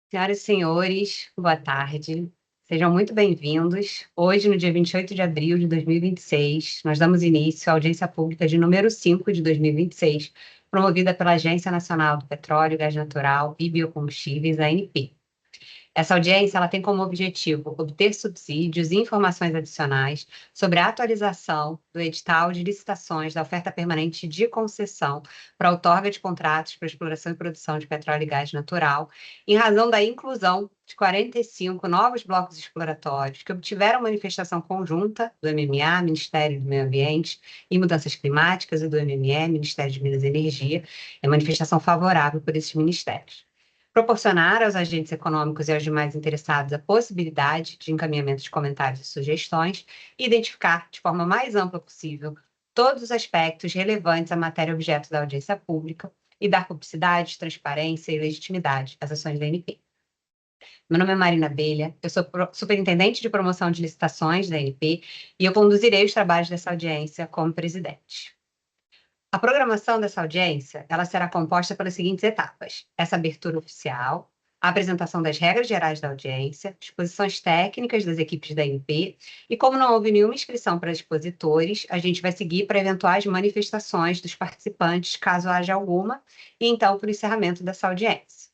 Senhoras e senhores, boa tarde. Sejam muito bem-vindos. Hoje, no dia 28 de abril de 2026, nós damos início à audiência pública de número 5 de 2026, promovida pela Agência Nacional do Petróleo, Gás Natural e Biocombustíveis, ANP. Essa audiência ela tem como objetivo obter subsídios e informações adicionais sobre a atualização do edital de licitações da oferta permanente de concessão para a outorga de contratos para exploração e produção de petróleo e gás natural, em razão da inclusão de 45 novos blocos exploratórios que obtiveram manifestação conjunta do MMA, Ministério do Meio Ambiente e Mudanças Climáticas, e do MME, Ministério de Minas e Energia, manifestação favorável por esses ministérios. Proporcionar aos agentes econômicos e aos demais interessados a possibilidade de encaminhamento de comentários e sugestões, e identificar de forma mais ampla possível todos os aspectos relevantes à matéria objeto da audiência pública e dar publicidade, transparência e legitimidade às ações da ANP. Meu nome é Marina Abelha, eu sou superintendente de promoção de licitações da ANP e eu conduzirei os trabalhos dessa audiência como presidente. A programação dessa audiência, ela será composta pelas seguintes etapas: essa abertura oficial, a apresentação das regras gerais da audiência, exposições técnicas das equipes da ANP, e como não houve nenhuma inscrição para expositores, a gente vai seguir para eventuais manifestações dos participantes, caso haja alguma, e então para o encerramento dessa audiência.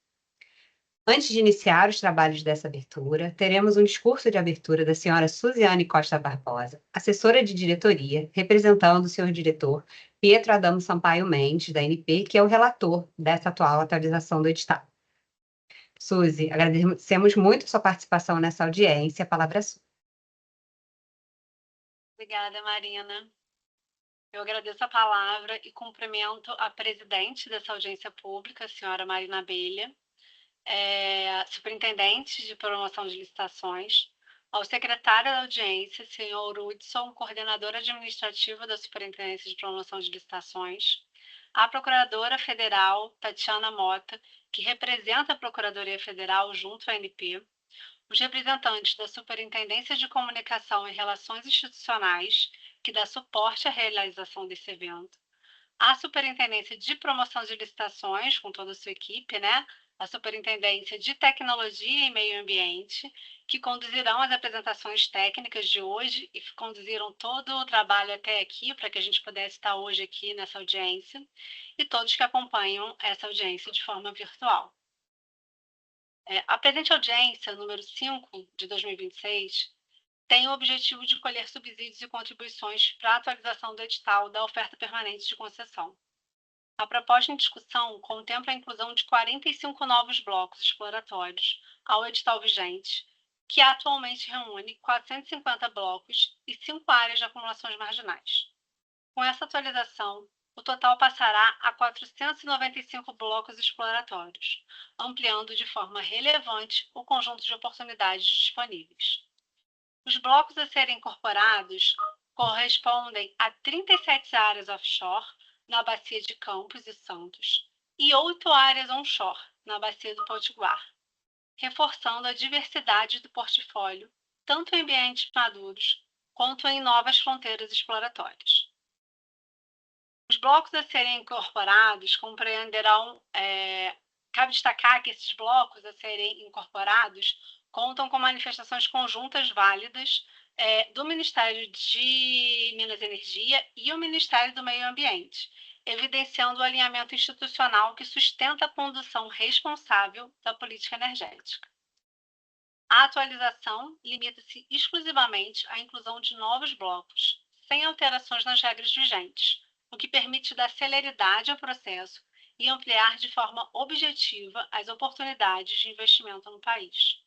Antes de iniciar os trabalhos dessa abertura, teremos um discurso de abertura da senhora Suziane Costa Barbosa, assessora de diretoria, representando o senhor diretor Pietro Adamo Sampaio Mendes, da ANP, que é o relator dessa atual atualização do edital. Suzy, agradecemos muito a sua participação nessa audiência. A palavra é sua. Obrigada, Marina. Eu agradeço a palavra e cumprimento a presidente dessa audiência pública, a senhora Marina Abelha, superintendente de promoção de licitações, ao secretário da audiência, senhor Hudson, coordenador administrativo da Superintendência de Promoção de Licitações, à procuradora federal, Tatiana Mota, que representa a Procuradoria Federal junto à ANP, os representantes da Superintendência de Comunicação e Relações Institucionais, que dá suporte à realização desse evento, a Superintendência de Promoção de Licitações, com toda a sua equipe, né? A Superintendência de Tecnologia e Meio Ambiente, que conduzirão as apresentações técnicas de hoje e conduziram todo o trabalho até aqui, para que a gente pudesse estar hoje aqui nessa audiência, e todos que acompanham essa audiência de forma virtual. A presente audiência, número 5 de 2026, tem o objetivo de colher subsídios e contribuições para a atualização do edital da oferta permanente de concessão. A proposta em discussão contempla a inclusão de 45 novos blocos exploratórios ao edital vigente, que atualmente reúne 450 blocos e 5 áreas de acumulações marginais. Com essa atualização, o total passará a 495 blocos exploratórios, ampliando de forma relevante o conjunto de oportunidades disponíveis. Os blocos a serem incorporados correspondem a 37 áreas offshore na bacia de Campos e Santos e 8 áreas onshore na bacia do Potiguar, reforçando a diversidade do portfólio, tanto em ambientes maduros quanto em novas fronteiras exploratórias. Os blocos a serem incorporados compreenderão. Cabe destacar que esses blocos a serem incorporados contam com manifestações conjuntas válidas do Ministério de Minas e Energia e o Ministério do Meio Ambiente, evidenciando o alinhamento institucional que sustenta a condução responsável da política energética. A atualização limita-se exclusivamente à inclusão de novos blocos, sem alterações nas regras vigentes, o que permite dar celeridade ao processo e ampliar de forma objetiva as oportunidades de investimento no país.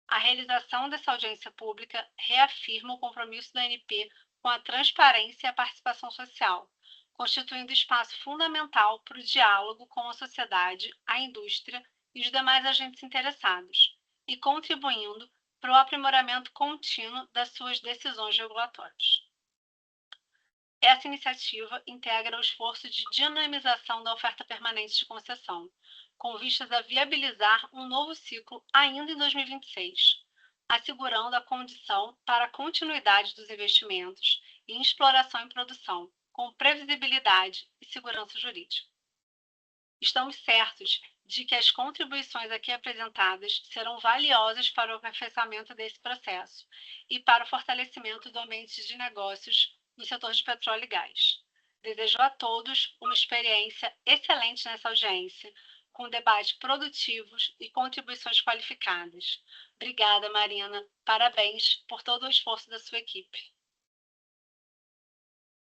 A realização dessa audiência pública reafirma o compromisso da ANP com a transparência e a participação social, constituindo espaço fundamental para o diálogo com a sociedade, a indústria e os demais agentes interessados, e contribuindo para o aprimoramento contínuo das suas decisões regulatórias. Essa iniciativa integra o esforço de dinamização da oferta permanente de concessão, com vistas a viabilizar um novo ciclo ainda em 2026, assegurando a condição para a continuidade dos investimentos em exploração e produção, com previsibilidade e segurança jurídica. Estamos certos de que as contribuições aqui apresentadas serão valiosas para o aperfeiçoamento desse processo e para o fortalecimento do ambiente de negócios no setor de petróleo e gás. Desejo a todos uma experiência excelente nessa audiência, com debates produtivos e contribuições qualificadas. Obrigada, Marina. Parabéns por todo o esforço da sua equipe.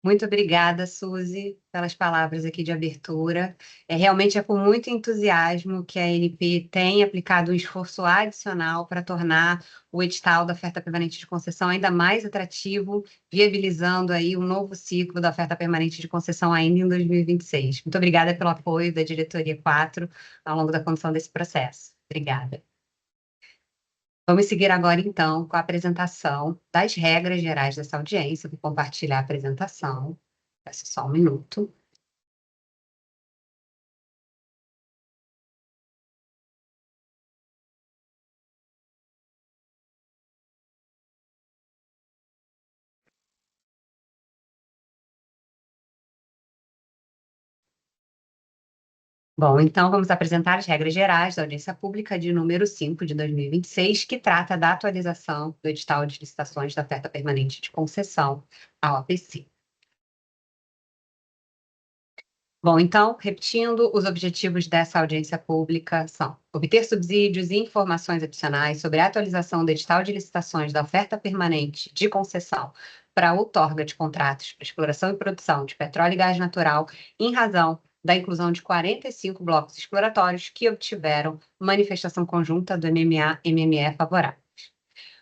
Muito obrigada, Suzy, pelas palavras aqui de abertura. Realmente é com muito entusiasmo que a ANP tem aplicado um esforço adicional para tornar o edital da oferta permanente de concessão ainda mais atrativo, viabilizando aí um novo ciclo da oferta permanente de concessão ainda em 2026. Muito obrigada pelo apoio da diretoria 4 ao longo da condução desse processo. Obrigada. Vamos seguir agora, então, com a apresentação das regras gerais dessa audiência. Vou compartilhar a apresentação. Peço só um minuto. Bom, então vamos apresentar as regras gerais da audiência pública de número 5 de 2026, que trata da atualização do edital de licitações da oferta permanente de concessão, a OPC. Bom, então, repetindo, os objetivos dessa audiência pública são obter subsídios e informações adicionais sobre a atualização do edital de licitações da oferta permanente de concessão para a outorga de contratos para exploração e produção de petróleo e gás natural, em razão da inclusão de 45 blocos exploratórios que obtiveram manifestação conjunta do MMA-MME favoráveis.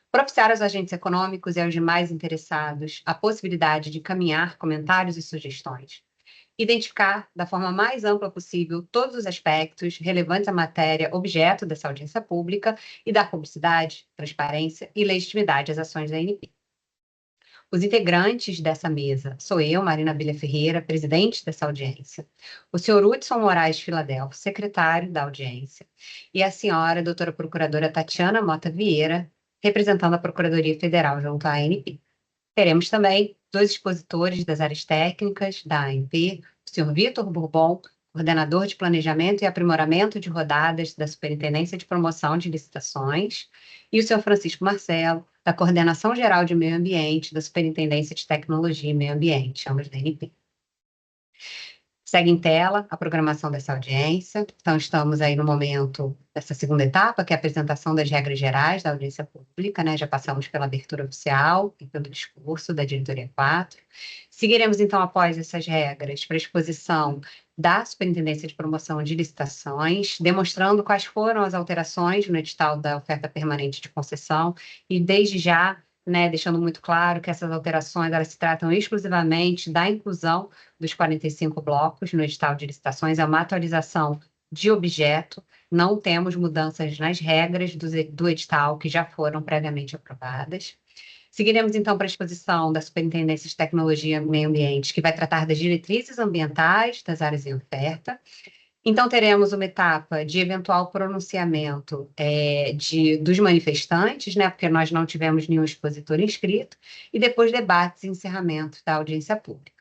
Propiciar aos agentes econômicos e aos demais interessados a possibilidade de encaminhar comentários e sugestões. Identificar, da forma mais ampla possível, todos os aspectos relevantes à matéria objeto dessa audiência pública e dar publicidade, transparência e legitimidade às ações da ANP. Os integrantes dessa mesa sou eu, Marina Bilha Ferreira, presidente dessa audiência, o senhor Hudson Moraes Filadelfo, secretário da audiência, e a senhora doutora procuradora Tatiana Mota Vieira, representando a Procuradoria Federal junto à ANP. Teremos também dois expositores das áreas técnicas da ANP, o senhor Vitor Bourbon, coordenador de Planejamento e Aprimoramento de Rodadas da Superintendência de Promoção de Licitações, e o senhor Francisco Marcelo, da Coordenação Geral de Meio Ambiente da Superintendência de Tecnologia e Meio Ambiente, ambos da ANP. Segue em tela a programação dessa audiência. Então, estamos aí no momento dessa segunda etapa, que é a apresentação das regras gerais da audiência pública, né? Já passamos pela abertura oficial e pelo discurso da diretoria 4. Seguiremos, então, após essas regras, para a exposição da Superintendência de Promoção de Licitações, demonstrando quais foram as alterações no edital da oferta permanente de concessão e, desde já, né, deixando muito claro que essas alterações elas se tratam exclusivamente da inclusão dos 45 blocos no edital de licitações, é uma atualização de objeto, não temos mudanças nas regras do edital que já foram previamente aprovadas. Seguiremos, então, para a exposição da Superintendência de Tecnologia e Meio Ambiente, que vai tratar das diretrizes ambientais das áreas em oferta. Então, teremos uma etapa de eventual pronunciamento dos manifestantes, né, porque nós não tivemos nenhum expositor inscrito, e depois debates e encerramento da audiência pública.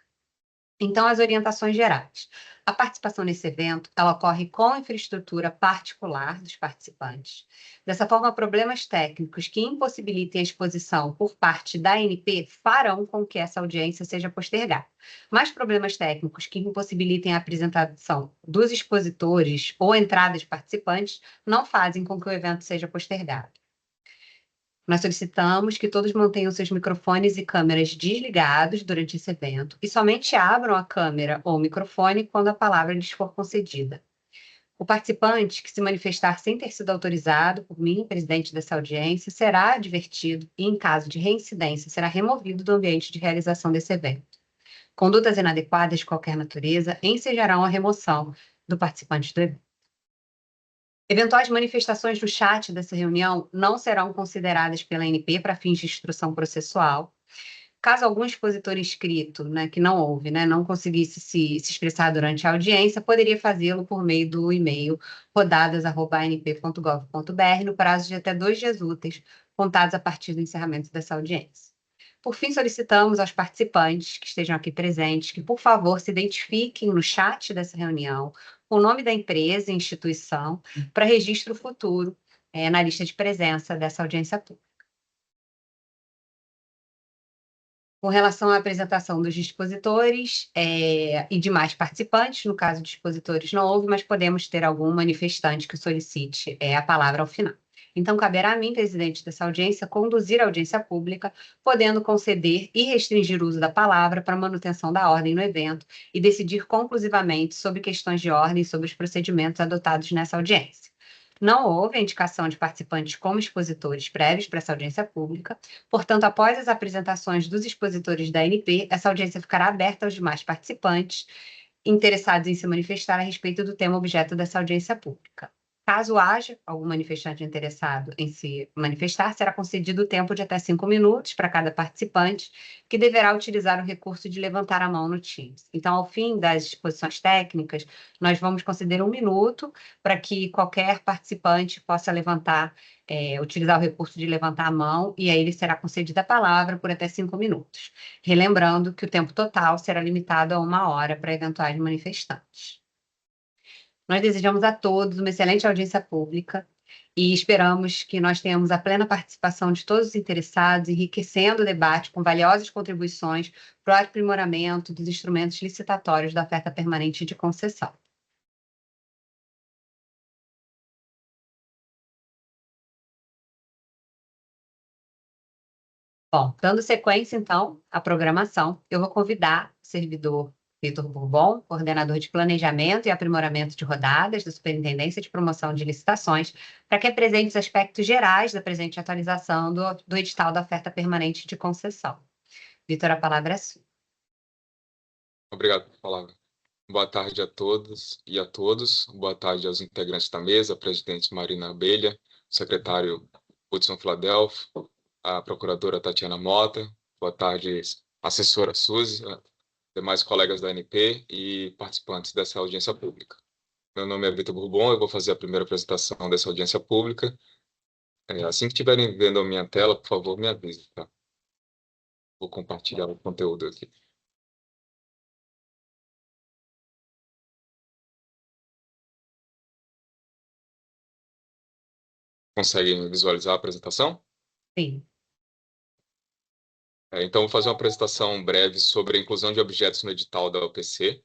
Então, as orientações gerais. A participação nesse evento, ela ocorre com infraestrutura particular dos participantes. Dessa forma, problemas técnicos que impossibilitem a exposição por parte da ANP farão com que essa audiência seja postergada. Mas problemas técnicos que impossibilitem a apresentação dos expositores ou entrada de participantes não fazem com que o evento seja postergado. Nós solicitamos que todos mantenham seus microfones e câmeras desligados durante esse evento e somente abram a câmera ou o microfone quando a palavra lhes for concedida. O participante que se manifestar sem ter sido autorizado por mim, presidente dessa audiência, será advertido e, em caso de reincidência, será removido do ambiente de realização desse evento. Condutas inadequadas de qualquer natureza ensejarão a remoção do participante do evento. Eventuais manifestações no chat dessa reunião não serão consideradas pela ANP para fins de instrução processual. Caso algum expositor inscrito, né, que não houve, né, não conseguisse se expressar durante a audiência, poderia fazê-lo por meio do e-mail rodadas@anp.gov.br no prazo de até 2 dias úteis, contados a partir do encerramento dessa audiência. Por fim, solicitamos aos participantes que estejam aqui presentes que, por favor, se identifiquem no chat dessa reunião o nome da empresa e instituição para registro futuro na lista de presença dessa audiência pública. Com relação à apresentação dos dispositores e demais participantes, no caso de expositores não houve, mas podemos ter algum manifestante que solicite a palavra ao final. Então, caberá a mim, presidente dessa audiência, conduzir a audiência pública, podendo conceder e restringir o uso da palavra para manutenção da ordem no evento e decidir conclusivamente sobre questões de ordem e sobre os procedimentos adotados nessa audiência. Não houve a indicação de participantes como expositores prévios para essa audiência pública, portanto, após as apresentações dos expositores da ANP, essa audiência ficará aberta aos demais participantes interessados em se manifestar a respeito do tema objeto dessa audiência pública. Caso haja algum manifestante interessado em se manifestar, será concedido o tempo de até 5 minutos para cada participante, que deverá utilizar o recurso de levantar a mão no Teams. Então, ao fim das exposições técnicas, nós vamos conceder 1 minuto para que qualquer participante possa utilizar o recurso de levantar a mão, e aí lhe será concedida a palavra por até 5 minutos. Relembrando que o tempo total será limitado a 1 hora para eventuais manifestantes. Nós desejamos a todos uma excelente audiência pública e esperamos que nós tenhamos a plena participação de todos os interessados, enriquecendo o debate com valiosas contribuições para o aprimoramento dos instrumentos licitatórios da oferta permanente de concessão. Bom, dando sequência, então, à programação, eu vou convidar o servidor Vitor Bourbon, coordenador de Planejamento e Aprimoramento de Rodadas da Superintendência de Promoção de Licitações, para que apresente os aspectos gerais da presente atualização do edital da oferta permanente de concessão. Vitor, a palavra é sua. Obrigado pela palavra. Boa tarde a todos e a todos. Boa tarde aos integrantes da mesa, a presidente Marina Abelha, o secretário Hudson Filadelfo, a procuradora Tatiana Mota, boa tarde, assessora Suzy, demais colegas da ANP e participantes dessa audiência pública. Meu nome é Vitor Bourbon, eu vou fazer a primeira apresentação dessa audiência pública. Assim que estiverem vendo a minha tela, por favor, me avisem, tá? Vou compartilhar o conteúdo aqui. Conseguem visualizar a apresentação? Sim. Então, vou fazer uma apresentação breve sobre a inclusão de objetos no edital da UPC.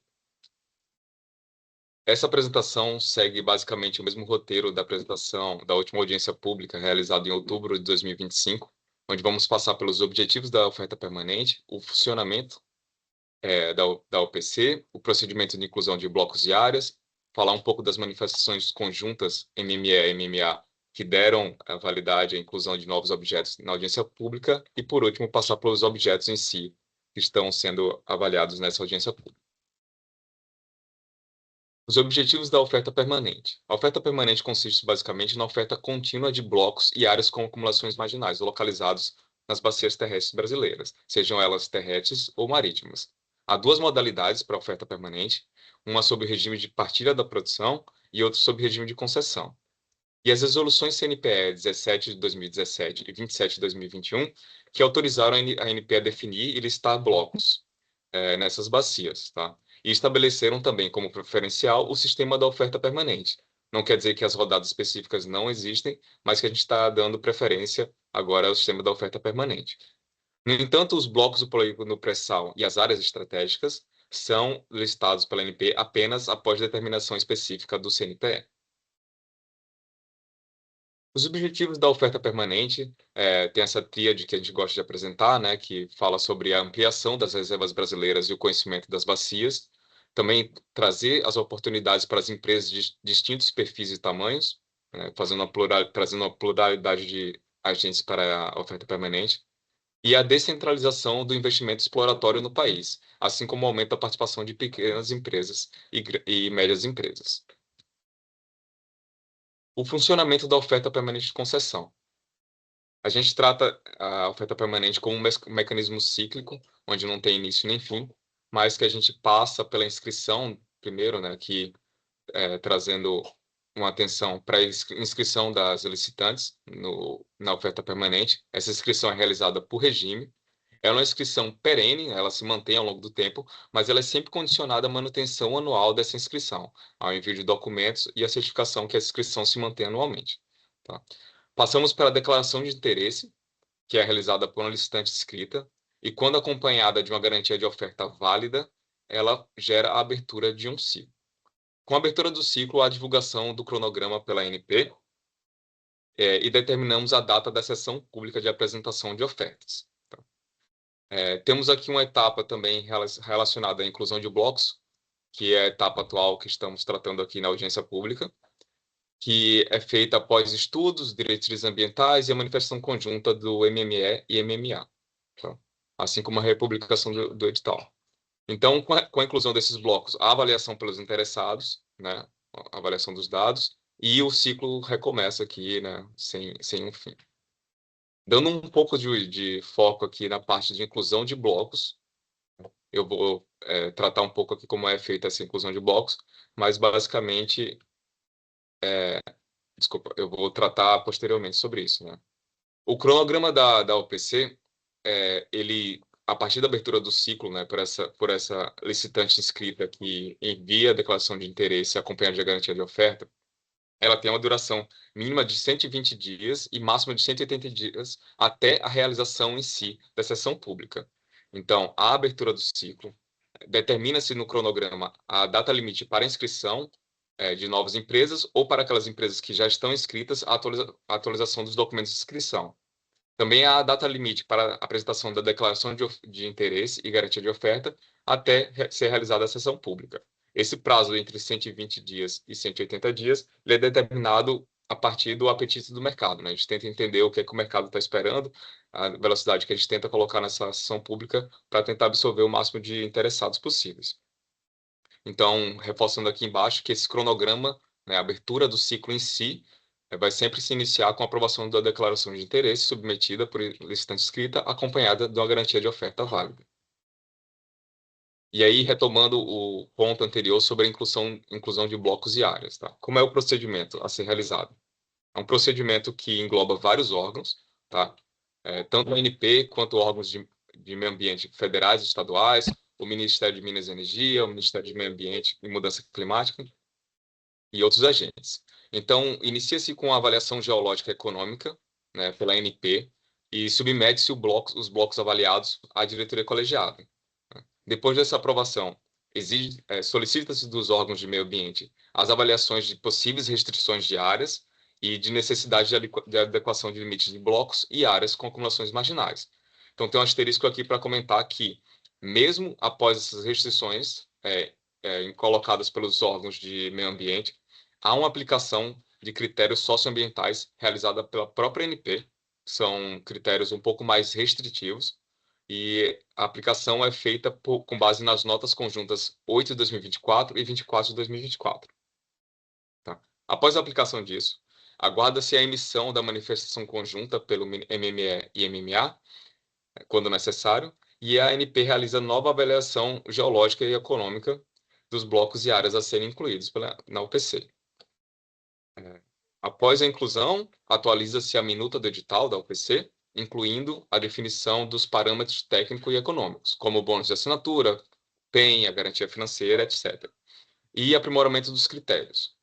Essa apresentação segue basicamente o mesmo roteiro da apresentação da última audiência pública realizada em outubro de 2025, onde vamos passar pelos objetivos da oferta permanente, o funcionamento da UPC, o procedimento de inclusão de blocos e áreas, falar um pouco das manifestações conjuntas MME e MMA que deram a validade à inclusão de novos objetos na audiência pública e, por último, passar pelos objetos em si que estão sendo avaliados nessa audiência pública. Os objetivos da oferta permanente. A oferta permanente consiste basicamente na oferta contínua de blocos e áreas com acumulações marginais localizados nas bacias terrestres brasileiras, sejam elas terrestres ou marítimas. Há 2 modalidades para a oferta permanente, uma sob o regime de partilha da produção e outra sob o regime de concessão. E as resoluções CNPE 17 de 2017 e 27 de 2021, que autorizaram a ANP a definir e listar blocos nessas bacias, tá? E estabeleceram também como preferencial o sistema da oferta permanente. Não quer dizer que as rodadas específicas não existem, mas que a gente está dando preferência agora ao sistema da oferta permanente. No entanto, os blocos do polígono pré-sal e as áreas estratégicas são listados pela ANP apenas após determinação específica do CNPE. Os objetivos da oferta permanente tem essa tríade que a gente gosta de apresentar, né, que fala sobre a ampliação das reservas brasileiras e o conhecimento das bacias, também trazer as oportunidades para as empresas de distintos perfis e tamanhos, né, trazendo uma pluralidade de agentes para a oferta permanente, e a descentralização do investimento exploratório no país, assim como o aumento da participação de pequenas empresas e médias empresas. O funcionamento da oferta permanente de concessão. A gente trata a oferta permanente como um mecanismo cíclico, onde não tem início nem fim, mas que a gente passa pela inscrição primeiro, né, trazendo uma atenção para a inscrição das licitantes na oferta permanente. Essa inscrição é realizada por regime É uma inscrição perene, ela se mantém ao longo do tempo, mas ela é sempre condicionada à manutenção anual dessa inscrição, ao envio de documentos e à certificação que essa inscrição se mantém anualmente. Tá? Passamos para a declaração de interesse, que é realizada por uma licitante inscrita, e quando acompanhada de uma garantia de oferta válida, ela gera a abertura de um ciclo. Com a abertura do ciclo, há a divulgação do cronograma pela ANP, e determinamos a data da sessão pública de apresentação de ofertas. Temos aqui uma etapa também relacionada à inclusão de blocos, que é a etapa atual que estamos tratando aqui na audiência pública, que é feita após estudos, diretrizes ambientais e a manifestação conjunta do MME e MMA, tá? Assim como a republicação do edital. Então, com a inclusão desses blocos, a avaliação pelos interessados, né, a avaliação dos dados, e o ciclo recomeça aqui, né, sem um fim. Dando um pouco de foco aqui na parte de inclusão de blocos, eu vou tratar um pouco aqui como é feita essa inclusão de blocos, mas basicamente, desculpa, eu vou tratar posteriormente sobre isso, né? O cronograma da OPC, ele, a partir da abertura do ciclo, né, por essa licitante inscrita que envia a declaração de interesse acompanhada de garantia de oferta, ela tem uma duração mínima de 120 dias e máxima de 180 dias até a realização em si da sessão pública. Então, a abertura do ciclo determina-se no cronograma a data limite para inscrição de novas empresas ou para aquelas empresas que já estão inscritas, a atualização dos documentos de inscrição. Também há a data limite para a apresentação da declaração de interesse e garantia de oferta até ser realizada a sessão pública. Esse prazo entre 120 dias e 180 dias ele é determinado a partir do apetite do mercado, né? A gente tenta entender o que é que o mercado está esperando, a velocidade que a gente tenta colocar nessa sessão pública para tentar absorver o máximo de interessados possíveis. Então, reforçando aqui embaixo que esse cronograma, né, a abertura do ciclo em si, vai sempre se iniciar com a aprovação da declaração de interesse submetida por licitante inscrita, acompanhada de uma garantia de oferta válida. E aí, retomando o ponto anterior sobre a inclusão de blocos e áreas. Tá? Como é o procedimento a ser realizado? É um procedimento que engloba vários órgãos, tá? Tanto a ANP quanto órgãos de meio ambiente federais e estaduais, o Ministério de Minas e Energia, o Ministério de Meio Ambiente e Mudança Climática e outros agentes. Então, inicia-se com a avaliação geológica econômica, né, pela ANP, e submete-se os blocos avaliados à diretoria colegiada. Depois dessa aprovação, solicita-se dos órgãos de meio ambiente as avaliações de possíveis restrições de áreas e de necessidade de adequação de limites de blocos e áreas com acumulações marginais. Então, tem um asterisco aqui para comentar que, mesmo após essas restrições colocadas pelos órgãos de meio ambiente, há uma aplicação de critérios socioambientais realizada pela própria ANP, que são critérios um pouco mais restritivos, e a aplicação é feita com base nas notas conjuntas 8 de 2024 e 24 de 2024. Tá? Após a aplicação disso, aguarda-se a emissão da manifestação conjunta pelo MME e MMA, quando necessário, e a ANP realiza nova avaliação geológica e econômica dos blocos e áreas a serem incluídos na UPC. Após a inclusão, atualiza-se a minuta do edital da UPC, incluindo a definição dos parâmetros técnicos e econômicos, como o bônus de assinatura, PEN, a garantia financeira, etc. E aprimoramento dos critérios.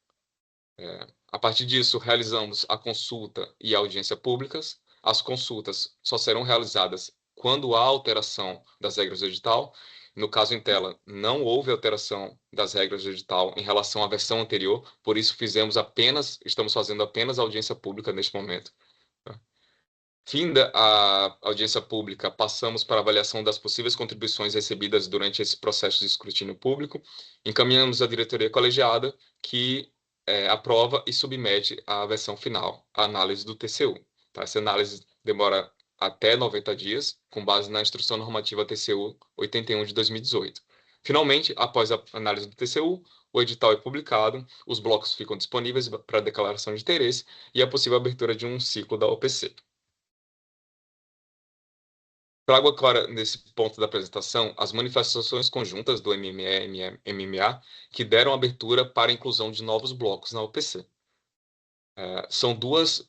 A partir disso, realizamos a consulta e a audiência públicas. As consultas só serão realizadas quando há alteração das regras do edital. No caso em tela, não houve alteração das regras do edital em relação à versão anterior, por isso estamos fazendo apenas audiência pública neste momento. Finda a audiência pública, passamos para a avaliação das possíveis contribuições recebidas durante esse processo de escrutínio público, encaminhamos à diretoria colegiada, que aprova e submete a versão final, a análise do TCU. Tá? Essa análise demora até 90 dias, com base na Instrução Normativa TCU 81 de 2018. Finalmente, após a análise do TCU, o edital é publicado, os blocos ficam disponíveis para declaração de interesse e a possível abertura de um ciclo da OPC. Trago agora, nesse ponto da apresentação, as manifestações conjuntas do MME e MMA que deram abertura para a inclusão de novos blocos na OPC. São duas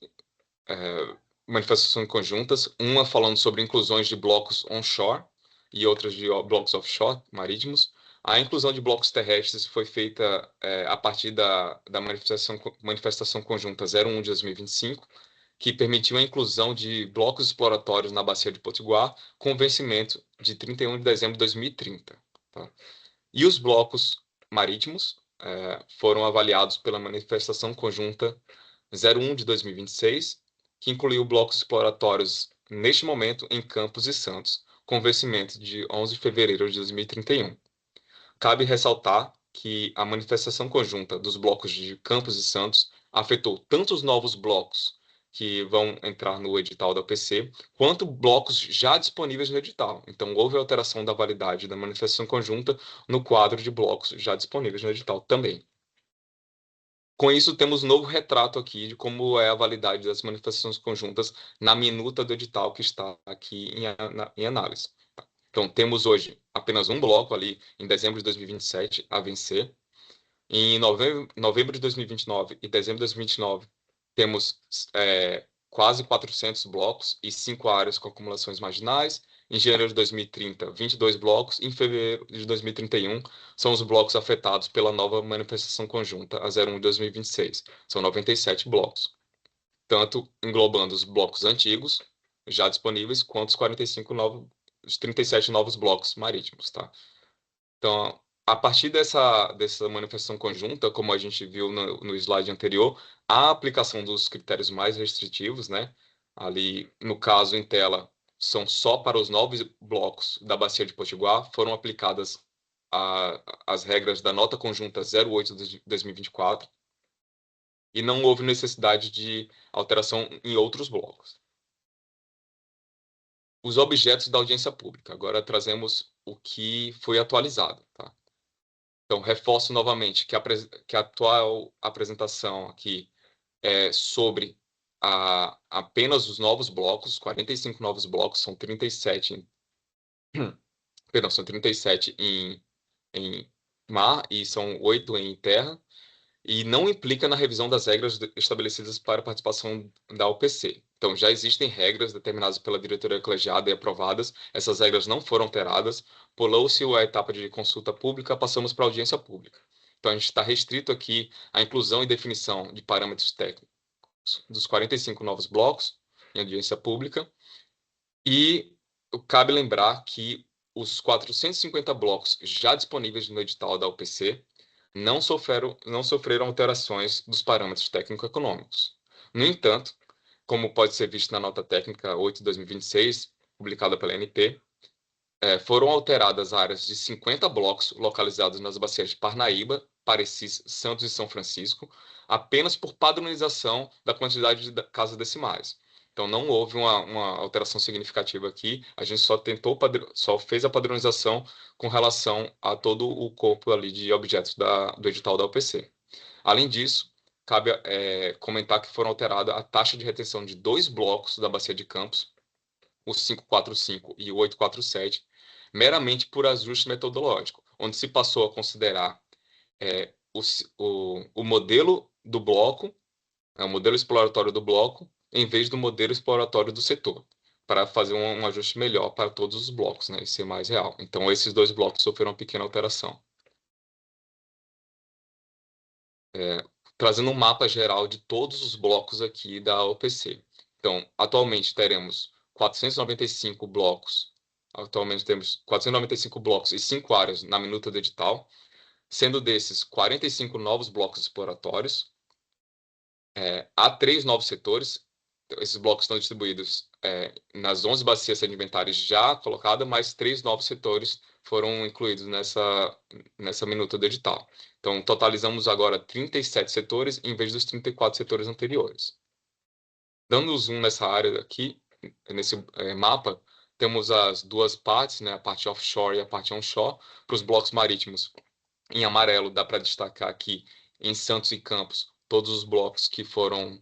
manifestações conjuntas, uma falando sobre inclusões de blocos onshore e outras de blocos offshore, marítimos. A inclusão de blocos terrestres foi feita a partir da manifestação conjunta 01 de 2025, que permitiu a inclusão de blocos exploratórios na bacia de Potiguar, com vencimento de 31 de dezembro de 2030. Tá? E os blocos marítimos foram avaliados pela manifestação conjunta 01 de 2026, que incluiu blocos exploratórios neste momento em Campos e Santos, com vencimento de 11 de fevereiro de 2031. Cabe ressaltar que a manifestação conjunta dos blocos de Campos e Santos afetou tanto os novos blocos que vão entrar no edital da UPC, quanto blocos já disponíveis no edital. Então, houve alteração da validade da manifestação conjunta no quadro de blocos já disponíveis no edital também. Com isso, temos um novo retrato aqui de como é a validade das manifestações conjuntas na minuta do edital que está aqui em análise. Então, temos hoje apenas um bloco ali, em dezembro de 2027, a vencer. Em novembro de 2029 e dezembro de 2029, temos quase 400 blocos e 5 áreas com acumulações marginais. Em janeiro de 2030, 22 blocos. Em fevereiro de 2031, são os blocos afetados pela nova manifestação conjunta, a 01 de 2026. São 97 blocos, tanto englobando os blocos antigos, já disponíveis, quanto os 37 novos blocos marítimos. Tá? Então, a partir dessa manifestação conjunta, como a gente viu no slide anterior, a aplicação dos critérios mais restritivos, né? Ali, no caso, em tela, são só para os 9 blocos da Bacia de Potiguar, foram aplicadas as regras da nota conjunta 08 de 2024, e não houve necessidade de alteração em outros blocos. Os objetos da audiência pública. Agora trazemos o que foi atualizado, tá? Então, reforço novamente que a atual apresentação aqui é sobre apenas os novos blocos, 45 novos blocos, são 37, perdão, são 37 em mar e são 8 em terra, e não implica na revisão das regras estabelecidas para a participação da UPC. Então, já existem regras determinadas pela diretoria colegiada e aprovadas, essas regras não foram alteradas, pulou-se a etapa de consulta pública, passamos para a audiência pública. Então, a gente está restrito aqui à inclusão e definição de parâmetros técnicos dos 45 novos blocos em audiência pública, e cabe lembrar que os 450 blocos já disponíveis no edital da UPC não sofreram alterações dos parâmetros técnico-econômicos. No entanto, como pode ser visto na nota técnica 8 de 2026, publicada pela ANP, foram alteradas áreas de 50 blocos localizados nas bacias de Parnaíba, Parecis, Santos e São Francisco, apenas por padronização da quantidade de casas decimais. Então, não houve uma alteração significativa aqui, a gente só fez a padronização com relação a todo o corpo ali de objetos do edital da UPC. Além disso, cabe comentar que foram alteradas a taxa de retenção de 2 blocos da Bacia de Campos, o 545 e o 847, meramente por ajuste metodológico, onde se passou a considerar o modelo do bloco, o modelo exploratório do bloco, em vez do modelo exploratório do setor, para fazer um ajuste melhor para todos os blocos, né, e ser mais real. Então, esses 2 blocos sofreram uma pequena alteração. Trazendo um mapa geral de todos os blocos aqui da OPC. Então, atualmente teremos 495 blocos. Atualmente temos 495 blocos e 5 áreas na minuta do edital, sendo desses 45 novos blocos exploratórios. Há 3 novos setores. Esses blocos estão distribuídos nas 11 bacias sedimentares já colocadas, mas 3 novos setores foram incluídos nessa minuta do edital. Então, totalizamos agora 37 setores, em vez dos 34 setores anteriores. Dando zoom nessa área aqui, nesse mapa, temos as 2 partes, né, a parte offshore e a parte onshore. Para os blocos marítimos, em amarelo, dá para destacar aqui, em Santos e Campos, todos os blocos que foram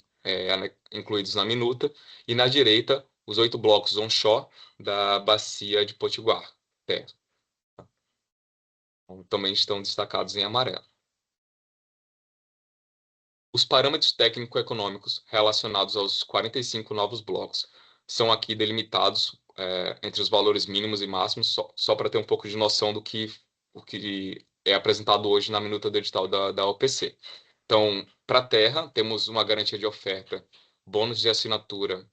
incluídos na minuta, e na direita, os 8 blocos onshore da bacia de Potiguar. Também estão destacados em amarelo. Os parâmetros técnico-econômicos relacionados aos 45 novos blocos são aqui delimitados entre os valores mínimos e máximos, só para ter um pouco de noção do que, o que é apresentado hoje na minuta do edital da OPC. Então, para a terra, temos uma garantia de oferta, bônus de assinatura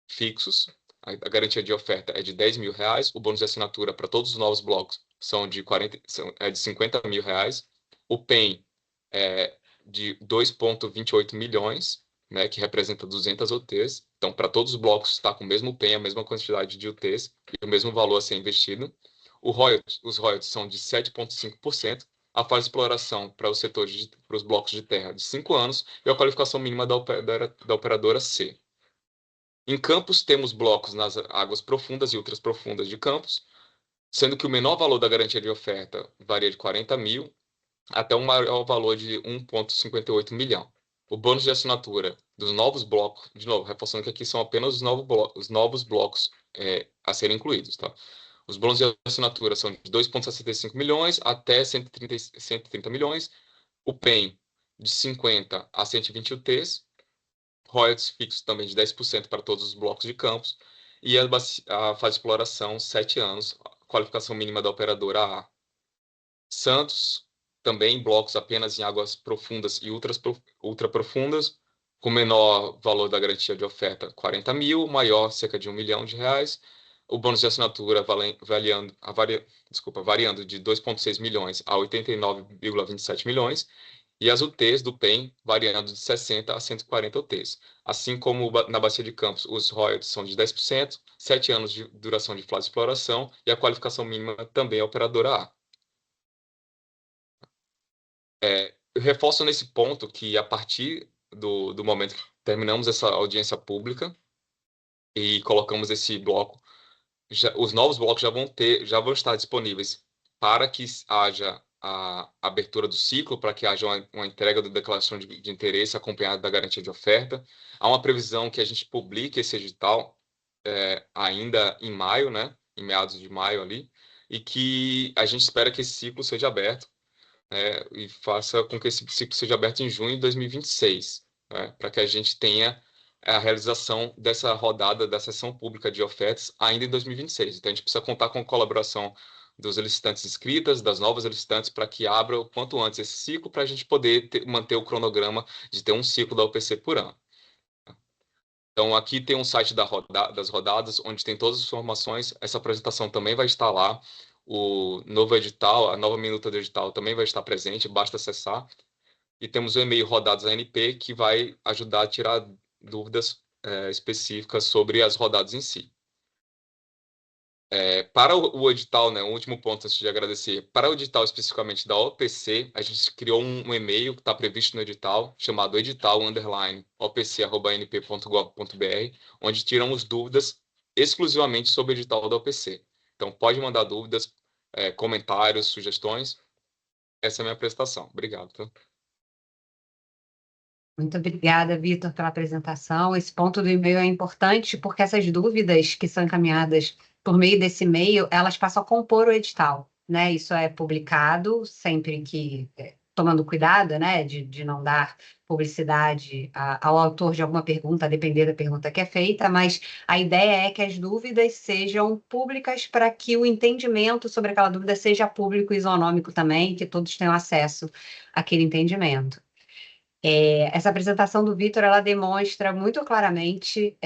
fixos. A garantia de oferta é de R$ 10.000. O bônus de assinatura para todos os novos blocos é de R$ 50.000. O PEN é de 2,28 milhões, né, que representa 200 UTs. Então, para todos os blocos está com o mesmo PEN, a mesma quantidade de UTs e o mesmo valor a ser investido. Os royalties são de 7,5%. A fase de exploração para os setores, para os blocos de terra, de 5 anos, e a qualificação mínima da operadora C. Em Campos, temos blocos nas águas profundas e ultras profundas de Campos, sendo que o menor valor da garantia de oferta varia de 40 mil até um maior valor de 1,58 milhão. O bônus de assinatura dos novos blocos, de novo, reforçando que aqui são apenas os novos blocos a serem incluídos, tá? Os bônus de assinatura são de 2,65 milhões até 130 milhões. O PEN de 50 a 120 UTs. Royalties fixos também de 10% para todos os blocos de Campos. E a fase de exploração, 7 anos, qualificação mínima da operadora A. Santos, também blocos apenas em águas profundas e ultra profundas, com menor valor da garantia de oferta, 40 mil, maior, cerca de R$ 1 milhão. O bônus de assinatura variando de 2,6 milhões a 89,27 milhões, e as UTs do PEN variando de 60 a 140 UTs. Assim como na Bacia de Campos, os royalties são de 10%, 7 anos de duração de fase de exploração, e a qualificação mínima também é operadora A. Eu reforço nesse ponto que, a partir do momento que terminamos essa audiência pública e colocamos esse bloco, os novos blocos já vão estar disponíveis para que haja a abertura do ciclo, para que haja uma entrega da declaração de interesse acompanhada da garantia de oferta. Há uma previsão que a gente publique esse edital ainda em maio, né, em meados de maio ali, e que a gente espera que esse ciclo seja aberto e faça com que esse ciclo seja aberto em junho de 2026, né, para que a gente tenha a realização dessa rodada da sessão pública de ofertas ainda em 2026. Então, a gente precisa contar com a colaboração dos licitantes inscritas, das novas licitantes, para que abra o quanto antes esse ciclo, para a gente poder manter o cronograma de ter um ciclo da OPC por ano. Então, aqui tem um site das rodadas, onde tem todas as informações. Essa apresentação também vai estar lá. O novo edital, a nova minuta do edital também vai estar presente, basta acessar. E temos o e-mail rodadas.anp, que vai ajudar a tirar dúvidas específicas sobre as rodadas em si. Para o edital, né, o último ponto antes de agradecer, para o edital especificamente da OPC, a gente criou um e-mail que está previsto no edital, chamado edital_opc@anp.gov.br, onde tiramos dúvidas exclusivamente sobre o edital da OPC. Então, pode mandar dúvidas, comentários, sugestões. Essa é a minha apresentação. Obrigado. Tá? Muito obrigada, Vitor, pela apresentação. Esse ponto do e-mail é importante porque essas dúvidas que são encaminhadas por meio desse e-mail, elas passam a compor o edital, né? Isso é publicado sempre que, tomando cuidado, né, de não dar publicidade ao autor de alguma pergunta, a depender da pergunta que é feita, mas a ideia é que as dúvidas sejam públicas para que o entendimento sobre aquela dúvida seja público e isonômico também, que todos tenham acesso àquele entendimento. Essa apresentação do Vitor, ela demonstra muito claramente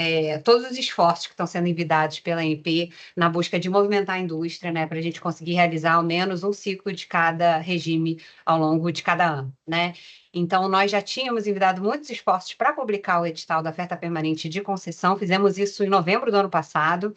todos os esforços que estão sendo envidados pela ANP na busca de movimentar a indústria, né, para a gente conseguir realizar ao menos um ciclo de cada regime ao longo de cada ano, né? Então, nós já tínhamos enviado muitos esforços para publicar o edital da oferta permanente de concessão, fizemos isso em novembro do ano passado,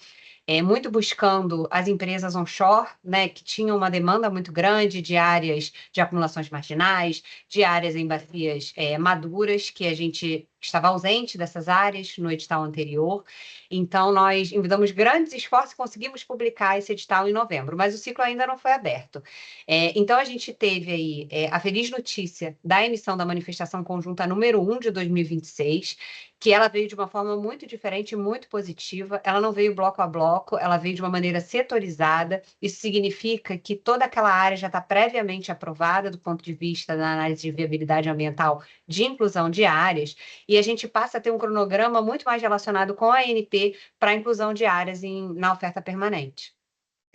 muito buscando as empresas onshore, né, que tinham uma demanda muito grande de áreas de acumulações marginais, de áreas em bacias maduras, que a gente estava ausente dessas áreas no edital anterior. Então, nós envidamos grandes esforços e conseguimos publicar esse edital em novembro, mas o ciclo ainda não foi aberto. Então, a gente teve aí a feliz notícia da emissão da manifestação conjunta número 1 de 2026, que ela veio de uma forma muito diferente e muito positiva. Ela não veio bloco a bloco, ela veio de uma maneira setorizada. Isso significa que toda aquela área já está previamente aprovada do ponto de vista da análise de viabilidade ambiental de inclusão de áreas, e a gente passa a ter um cronograma muito mais relacionado com a ANP para a inclusão de áreas na oferta permanente.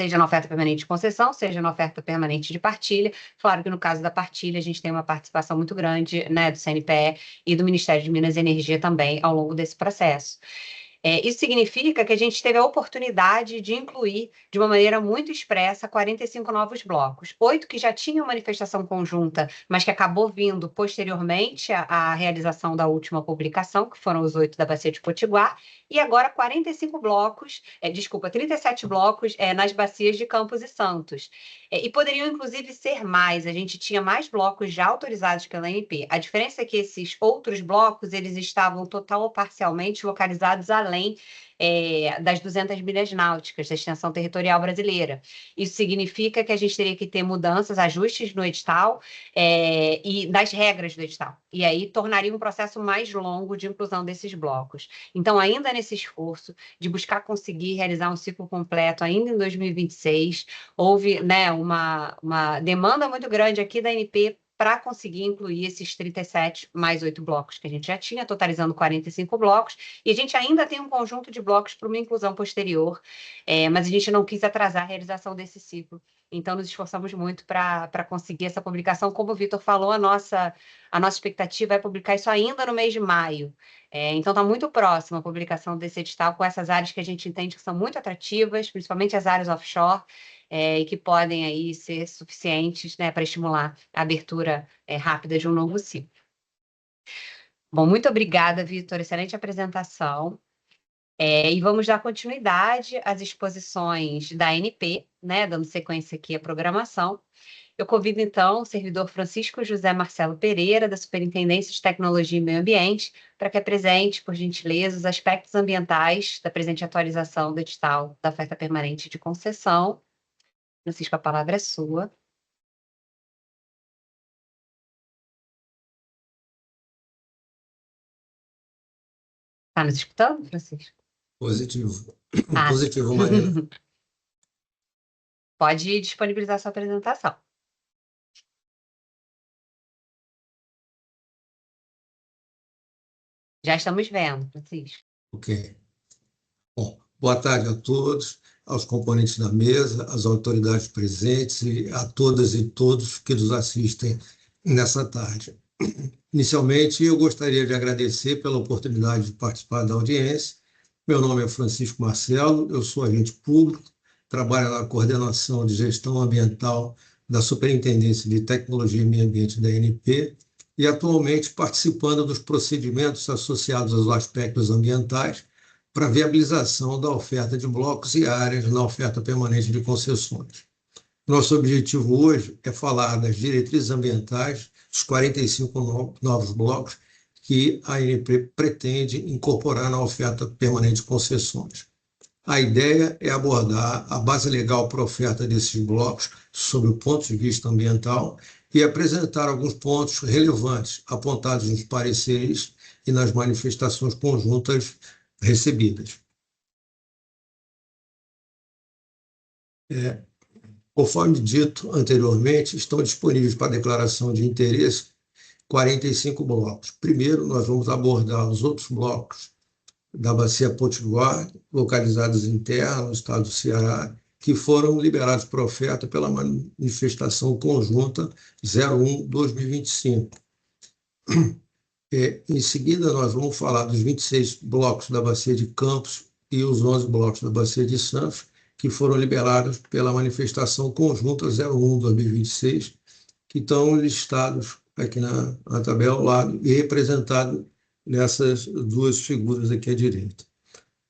Seja na oferta permanente de concessão, seja na oferta permanente de partilha. Claro que no caso da partilha, a gente tem uma participação muito grande, né, do CNPE e do Ministério de Minas e Energia também ao longo desse processo. Isso significa que a gente teve a oportunidade de incluir, de uma maneira muito expressa, 45 novos blocos. 8 que já tinham manifestação conjunta, mas que acabou vindo posteriormente à realização da última publicação, que foram os 8 da Bacia de Potiguar, e agora 45 blocos, 37 blocos nas bacias de Campos e Santos. E poderiam, inclusive, ser mais. A gente tinha mais blocos já autorizados pela ANP. A diferença é que esses outros blocos, eles estavam total ou parcialmente localizados além das 200 milhas náuticas da extensão territorial brasileira. Isso significa que a gente teria que ter mudanças, ajustes no edital e das regras do edital. E aí tornaria um processo mais longo de inclusão desses blocos. Então, ainda nesse esforço de buscar conseguir realizar um ciclo completo ainda em 2026, houve, né, uma demanda muito grande aqui da ANP para conseguir incluir esses 37 mais 8 blocos que a gente já tinha, totalizando 45 blocos, e a gente ainda tem um conjunto de blocos para uma inclusão posterior, mas a gente não quis atrasar a realização desse ciclo. Então, nos esforçamos muito para conseguir essa publicação. Como o Vitor falou, a nossa expectativa é publicar isso ainda no mês de maio. Então, está muito próxima a publicação desse edital com essas áreas que a gente entende que são muito atrativas, principalmente as áreas offshore, e que podem aí ser suficientes, né, para estimular a abertura rápida de um novo ciclo. Bom, muito obrigada, Vitor, excelente apresentação. E vamos dar continuidade às exposições da ANP, né, dando sequência aqui à programação. Eu convido, então, o servidor Francisco José Marcelo Pereira, da Superintendência de Tecnologia e Meio Ambiente, para que apresente, por gentileza, os aspectos ambientais da presente atualização do edital da oferta permanente de concessão. Francisco, a palavra é sua. Está nos escutando, Francisco? Positivo. Positivo, Marina. Pode disponibilizar sua apresentação. Já estamos vendo, Francisco. Ok. Bom, boa tarde a todos, aos componentes da mesa, às autoridades presentes e a todas e todos que nos assistem nessa tarde. Inicialmente, eu gostaria de agradecer pela oportunidade de participar da audiência. Meu nome é Francisco Marcelo, eu sou agente público, trabalho na coordenação de gestão ambiental da Superintendência de Tecnologia e Meio Ambiente da ANP e atualmente participando dos procedimentos associados aos aspectos ambientais para viabilização da oferta de blocos e áreas na oferta permanente de concessões. Nosso objetivo hoje é falar das diretrizes ambientais dos 45 novos blocos que a ANP pretende incorporar na oferta permanente de concessões. A ideia é abordar a base legal para a oferta desses blocos sob o ponto de vista ambiental e apresentar alguns pontos relevantes apontados nos pareceres e nas manifestações conjuntas recebidas. Conforme dito anteriormente, estão disponíveis para declaração de interesse 45 blocos. Primeiro, nós vamos abordar os outros blocos da Bacia Potiguar, localizados em terra, no estado do Ceará, que foram liberados para oferta pela manifestação conjunta 01/2025. Em seguida, nós vamos falar dos 26 blocos da Bacia de Campos e os 11 blocos da Bacia de Santos, que foram liberados pela manifestação conjunta 01/2026, que estão listados aqui na tabela ao lado e representados nessas duas figuras aqui à direita.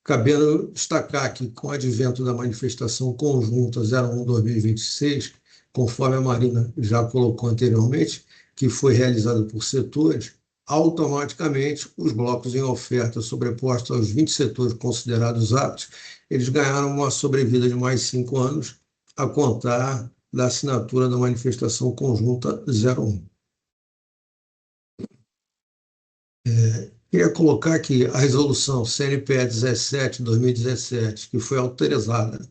Cabendo destacar que, com o advento da manifestação conjunta 01/2026, conforme a Marina já colocou anteriormente, que foi realizada por setores, automaticamente os blocos em oferta sobrepostos aos 20 setores considerados aptos, eles ganharam uma sobrevida de mais 5 anos, a contar da assinatura da manifestação conjunta 01. Queria colocar aqui a resolução CNPE 17/2017, que foi atualizada,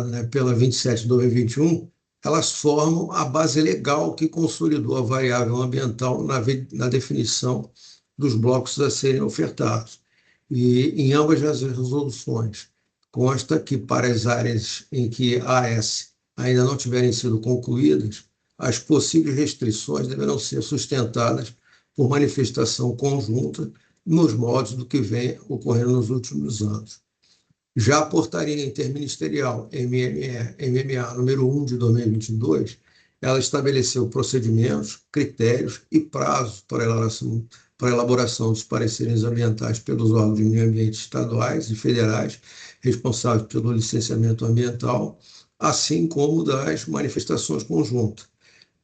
né, pela 27/2021, elas formam a base legal que consolidou a variável ambiental na definição dos blocos a serem ofertados. E em ambas as resoluções consta que para as áreas em que AS ainda não tiverem sido concluídas, as possíveis restrições deverão ser sustentadas por manifestação conjunta nos moldes do que vem ocorrendo nos últimos anos. Já a portaria interministerial MMA número 1 de 2022, ela estabeleceu procedimentos, critérios e prazos para a elaboração dos pareceres ambientais pelos órgãos de meio ambiente estaduais e federais responsáveis pelo licenciamento ambiental, assim como das manifestações conjuntas,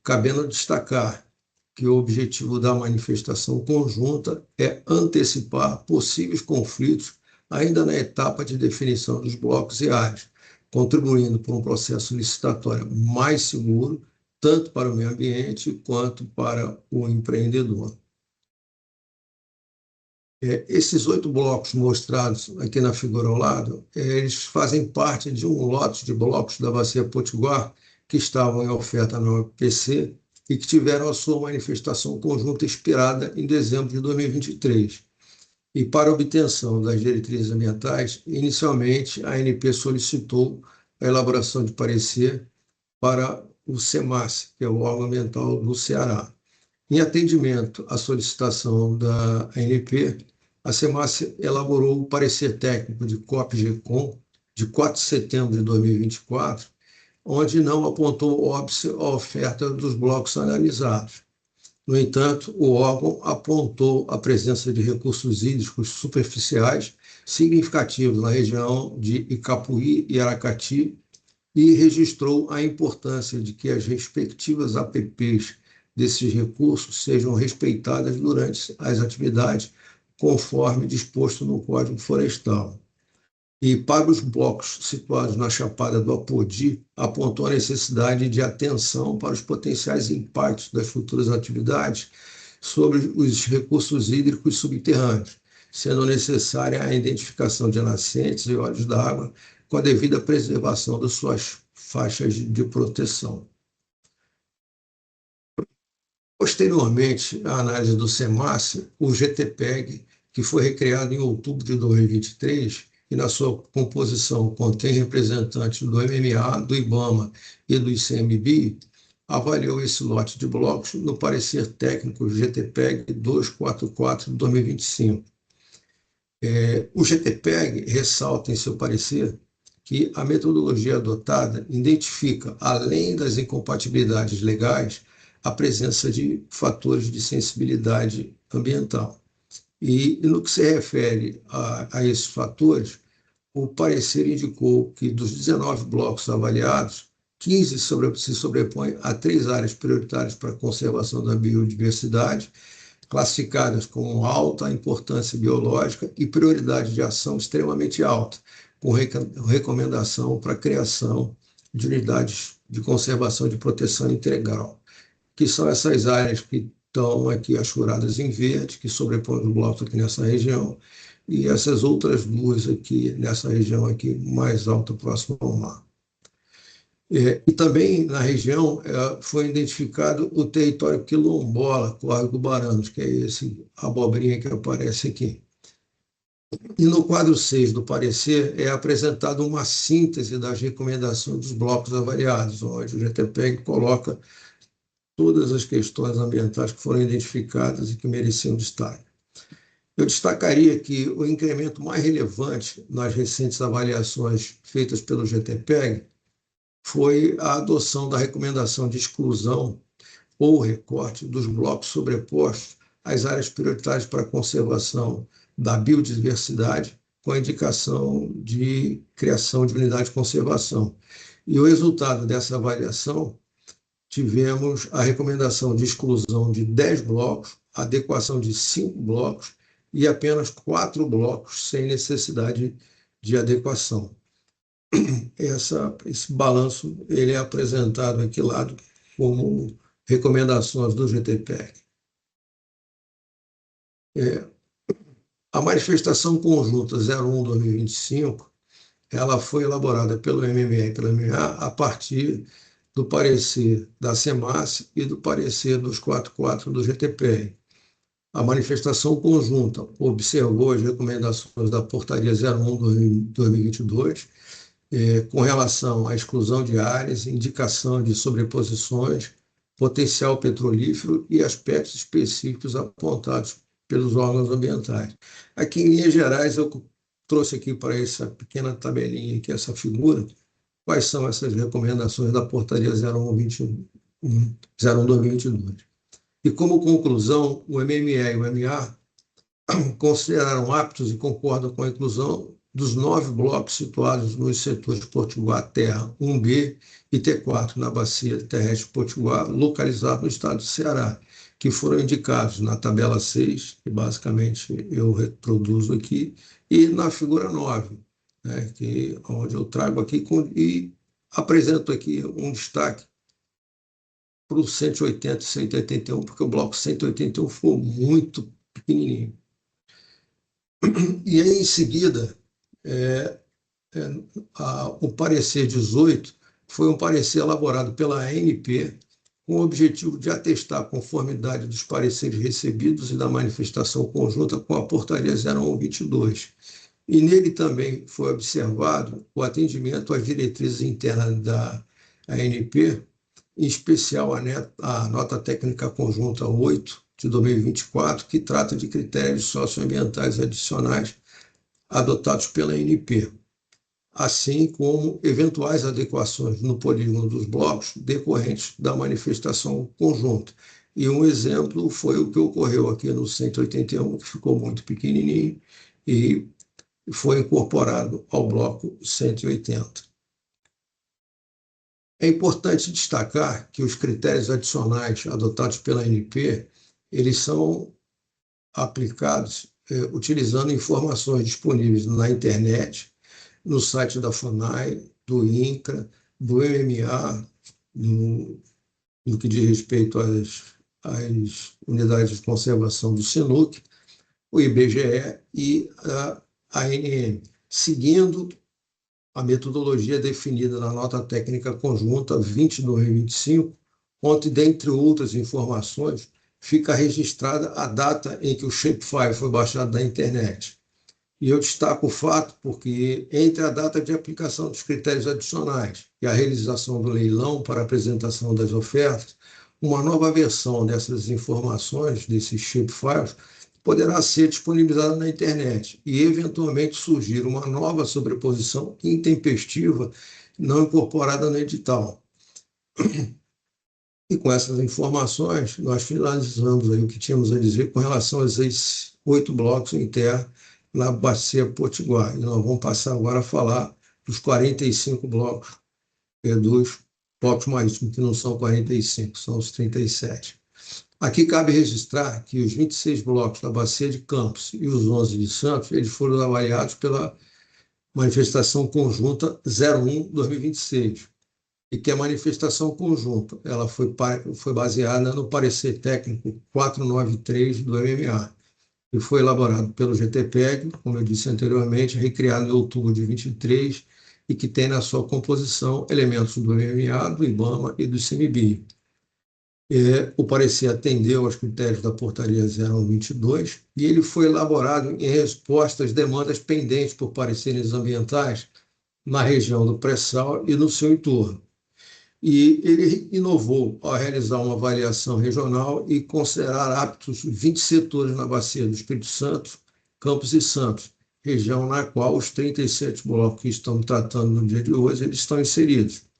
cabendo destacar que o objetivo da manifestação conjunta é antecipar possíveis conflitos ainda na etapa de definição dos blocos e áreas, contribuindo para um processo licitatório mais seguro, tanto para o meio ambiente quanto para o empreendedor. Esses 8 blocos mostrados aqui na figura ao lado, eles fazem parte de um lote de blocos da Bacia Potiguar que estavam em oferta na UFPC e que tiveram a sua manifestação conjunta expirada em dezembro de 2023. E para obtenção das diretrizes ambientais, inicialmente a ANP solicitou a elaboração de parecer para o SEMAS, que é o órgão ambiental do Ceará. Em atendimento à solicitação da ANP, a SEMAS elaborou o parecer técnico de COP-GECOM de 4 de setembro de 2024, onde não apontou óbice à oferta dos blocos analisados. No entanto, o órgão apontou a presença de recursos hídricos superficiais significativos na região de Icapuí e Aracati e registrou a importância de que as respectivas APPs desses recursos sejam respeitadas durante as atividades, conforme disposto no Código Florestal. E para os blocos situados na Chapada do Apodi, apontou a necessidade de atenção para os potenciais impactos das futuras atividades sobre os recursos hídricos subterrâneos, sendo necessária a identificação de nascentes e olhos d'água com a devida preservação das suas faixas de proteção. Posteriormente à análise do SEMAS, o GTPEG, que foi recriado em outubro de 2023, e na sua composição contém representantes do MMA, do IBAMA e do ICMBio, avaliou esse lote de blocos no parecer técnico GTPEG 244 de 2025. O GTPEG ressalta em seu parecer que a metodologia adotada identifica, além das incompatibilidades legais, a presença de fatores de sensibilidade ambiental. E no que se refere a esses fatores, o parecer indicou que dos 19 blocos avaliados, 15 se sobrepõem a 3 áreas prioritárias para a conservação da biodiversidade, classificadas com alta importância biológica e prioridade de ação extremamente alta, com recomendação para a criação de unidades de conservação de proteção integral, que são essas áreas que estão aqui achuradas em verde, que sobrepõem os blocos aqui nessa região, e essas outras 2 aqui, nessa região aqui mais alta, próxima ao mar. E também na região foi identificado o território quilombola, Córrego do Baranos, que é esse abobrinha que aparece aqui. E no quadro 6 do parecer é apresentada uma síntese das recomendações dos blocos avaliados, onde o GTPEG coloca todas as questões ambientais que foram identificadas e que mereciam destaque. Eu destacaria que o incremento mais relevante nas recentes avaliações feitas pelo GTPEG foi a adoção da recomendação de exclusão ou recorte dos blocos sobrepostos às áreas prioritárias para a conservação da biodiversidade, com a indicação de criação de unidade de conservação. E o resultado dessa avaliação tivemos a recomendação de exclusão de 10 blocos, adequação de 5 blocos e apenas 4 blocos sem necessidade de adequação. Esse balanço ele é apresentado aqui lado como recomendações do GTPEC. A manifestação conjunta 01/2025 ela foi elaborada pelo MMA e pela MMA a partir do parecer da SEMAS e do parecer dos 44 do GTPR. A manifestação conjunta observou as recomendações da Portaria 01/2022 com relação à exclusão de áreas, indicação de sobreposições, potencial petrolífero e aspectos específicos apontados pelos órgãos ambientais. Aqui, em linhas gerais, eu trouxe aqui para essa pequena tabelinha, aqui, essa figura, quais são essas recomendações da Portaria 01/2022. E, como conclusão, o MMA e o MA consideraram aptos e concordam com a inclusão dos 9 blocos situados nos setores Potiguar Terra 1B e T4, na bacia terrestre Potiguar, localizado no estado do Ceará, que foram indicados na tabela 6, que basicamente eu reproduzo aqui, e na figura 9, né, onde eu trago aqui e apresento aqui um destaque para o 180 e 181, porque o bloco 181 ficou muito pequenininho. E aí, em seguida, o parecer 18 foi um parecer elaborado pela ANP com o objetivo de atestar a conformidade dos pareceres recebidos e da manifestação conjunta com a Portaria 01/22. E nele também foi observado o atendimento às diretrizes internas da ANP, em especial a nota técnica conjunta 8 de 2024, que trata de critérios socioambientais adicionais adotados pela ANP, assim como eventuais adequações no polígono dos blocos decorrentes da manifestação conjunta. E um exemplo foi o que ocorreu aqui no 181, que ficou muito pequenininho e foi incorporado ao bloco 180. É importante destacar que os critérios adicionais adotados pela ANP, eles são aplicados utilizando informações disponíveis na internet, no site da FUNAI, do INCRA, do MMA, no que diz respeito às unidades de conservação do SINUC, o IBGE e a ANM, seguindo a metodologia definida na nota técnica conjunta 20/2025, onde, dentre outras informações, fica registrada a data em que o shapefile foi baixado da internet. E eu destaco o fato porque, entre a data de aplicação dos critérios adicionais e a realização do leilão para apresentação das ofertas, uma nova versão dessas informações, desses shapefiles, poderá ser disponibilizada na internet e, eventualmente, surgir uma nova sobreposição intempestiva não incorporada no edital. E com essas informações, nós finalizamos aí o que tínhamos a dizer com relação a esses 8 blocos em terra na bacia Potiguar. E nós vamos passar agora a falar dos 45 blocos, dos blocos marítimos, que não são 45, são os 37. Aqui cabe registrar que os 26 blocos da bacia de Campos e os 11 de Santos, eles foram avaliados pela manifestação conjunta 01/2026, e que a manifestação conjunta ela foi baseada no parecer técnico 493 do MMA, que foi elaborado pelo GTPEG, como eu disse anteriormente, recriado em outubro de 23, e que tem na sua composição elementos do MMA, do IBAMA e do ICMBio. O parecer atendeu aos critérios da Portaria 01/22 e ele foi elaborado em resposta às demandas pendentes por pareceres ambientais na região do pré-sal e no seu entorno. E ele inovou ao realizar uma avaliação regional e considerar aptos 20 setores na bacia do Espírito Santo, Campos e Santos, região na qual os 37 blocos que estamos tratando no dia de hoje eles estão inseridos.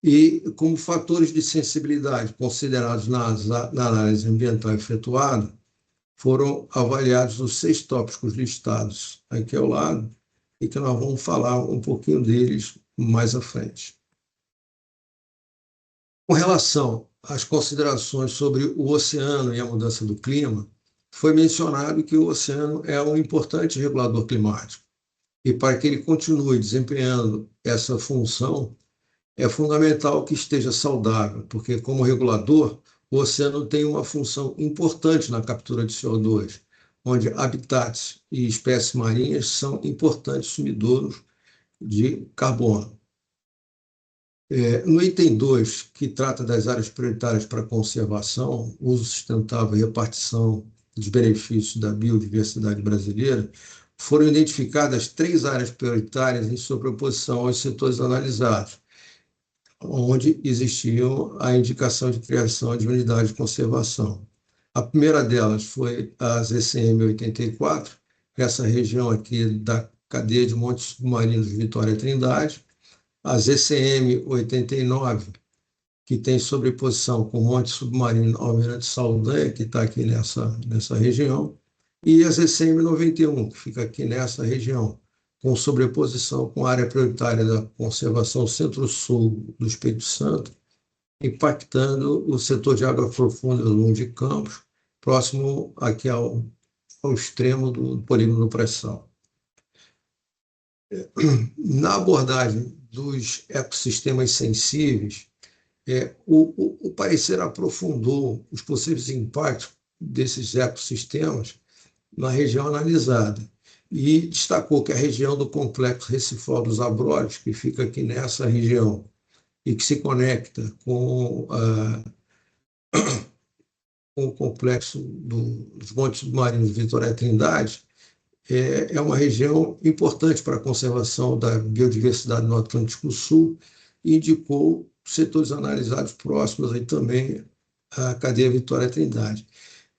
E, como fatores de sensibilidade considerados na análise ambiental efetuada, foram avaliados os 6 tópicos listados aqui ao lado, e que nós vamos falar um pouquinho deles mais à frente. Com relação às considerações sobre o oceano e a mudança do clima, foi mencionado que o oceano é um importante regulador climático. E para que ele continue desempenhando essa função, é fundamental que esteja saudável, porque, como regulador, o oceano tem uma função importante na captura de CO2, onde habitats e espécies marinhas são importantes sumidouros de carbono. No item 2, que trata das áreas prioritárias para conservação, uso sustentável e repartição dos benefícios da biodiversidade brasileira, foram identificadas 3 áreas prioritárias em sobreposição aos setores analisados, onde existiam a indicação de criação de unidades de conservação. A primeira delas foi a ZCM 84, essa região aqui da cadeia de montes submarinos de Vitória Trindade, a ZCM 89, que tem sobreposição com o monte submarino Almirante Saldanha, que está aqui nessa região, e a ZCM 91, que fica aqui nessa região, com sobreposição com a área prioritária da conservação centro-sul do Espírito Santo, impactando o setor de água profunda do de Campos, próximo aqui ao extremo do polígono do pré-sal. Na abordagem dos ecossistemas sensíveis, o parecer aprofundou os possíveis impactos desses ecossistemas na região analisada e destacou que a região do complexo recifal dos Abrolhos, que fica aqui nessa região e que se conecta com o complexo dos montes submarinos de Vitória Trindade, é uma região importante para a conservação da biodiversidade no Atlântico Sul e indicou setores analisados próximos aí também à cadeia Vitória Trindade.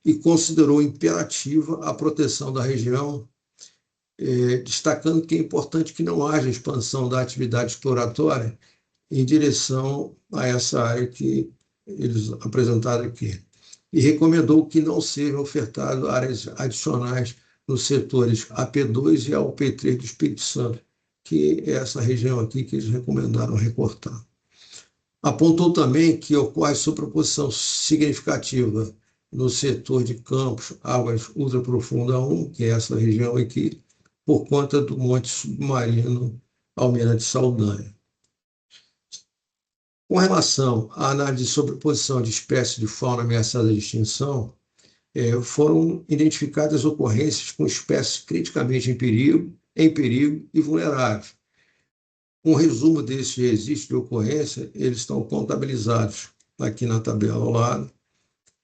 E considerou imperativa a proteção da região, destacando que é importante que não haja expansão da atividade exploratória em direção a essa área que eles apresentaram aqui. E recomendou que não sejam ofertadas áreas adicionais nos setores AP2 e AP3 do Espírito Santo, que é essa região aqui que eles recomendaram recortar. Apontou também que ocorre sobreposição significativa no setor de Campos, águas ultraprofunda 1, que é essa região aqui, por conta do monte submarino Almirante Saldanha. Com relação à análise de sobreposição de espécies de fauna ameaçada de extinção, foram identificadas ocorrências com espécies criticamente em perigo e vulneráveis. Um resumo desses registros de ocorrência, eles estão contabilizados aqui na tabela ao lado,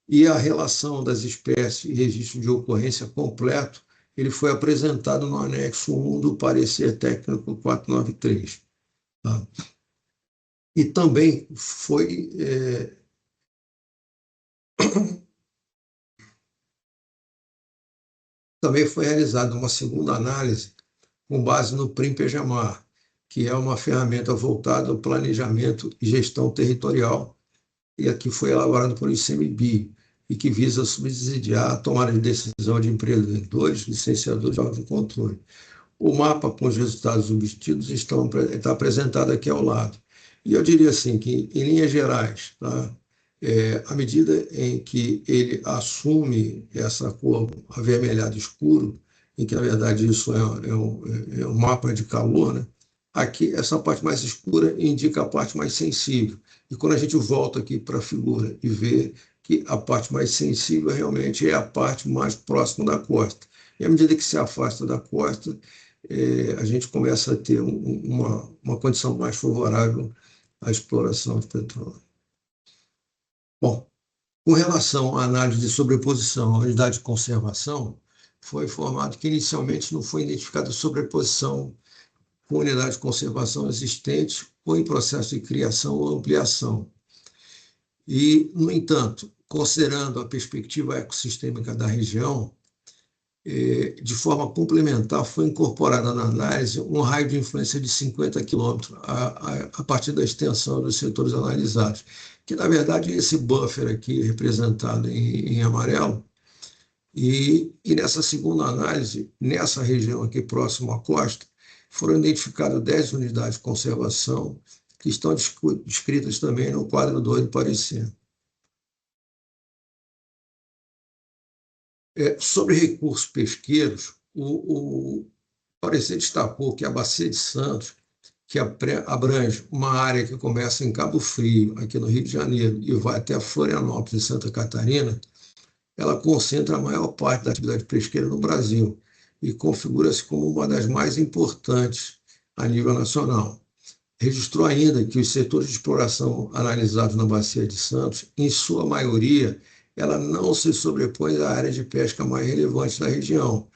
e a relação das espécies e registro de ocorrência completo, ele foi apresentado no anexo 1 do parecer técnico 493. Tá? E também foi realizada uma segunda análise com base no PRIM-PEJAMAR, que é uma ferramenta voltada ao planejamento e gestão territorial, e aqui foi elaborado por ICMBio, e que visa subsidiar a tomada de decisão de empreendedores, licenciadores de autocontrole. O mapa com os resultados obtidos está apresentado aqui ao lado. E eu diria assim que, em linhas gerais, tá, à medida em que ele assume essa cor avermelhado escuro, em que, na verdade, isso é um mapa de calor, né? Aqui, essa parte mais escura indica a parte mais sensível. E quando a gente volta aqui para a figura e vê que a parte mais sensível realmente é a parte mais próxima da costa. E à medida que se afasta da costa, a gente começa a ter uma condição mais favorável à exploração de petróleo. Bom, com relação à análise de sobreposição à unidade de conservação, foi informado que inicialmente não foi identificada sobreposição com unidade de conservação existente ou em processo de criação ou ampliação. E, no entanto, considerando a perspectiva ecossistêmica da região, de forma complementar, foi incorporada na análise um raio de influência de 50 quilômetros a partir da extensão dos setores analisados, que, na verdade, é esse buffer aqui representado em amarelo. E nessa segunda análise, nessa região aqui próximo à costa, foram identificadas 10 unidades de conservação que estão descritas também no quadro 2 do parecer. Sobre recursos pesqueiros, o parecer destacou que a Bacia de Santos, que abrange uma área que começa em Cabo Frio, aqui no Rio de Janeiro, e vai até Florianópolis, em Santa Catarina, ela concentra a maior parte da atividade pesqueira no Brasil e configura-se como uma das mais importantes a nível nacional. Registrou ainda que os setores de exploração analisados na Bacia de Santos, em sua maioria, ela não se sobrepõe à área de pesca mais relevante da região,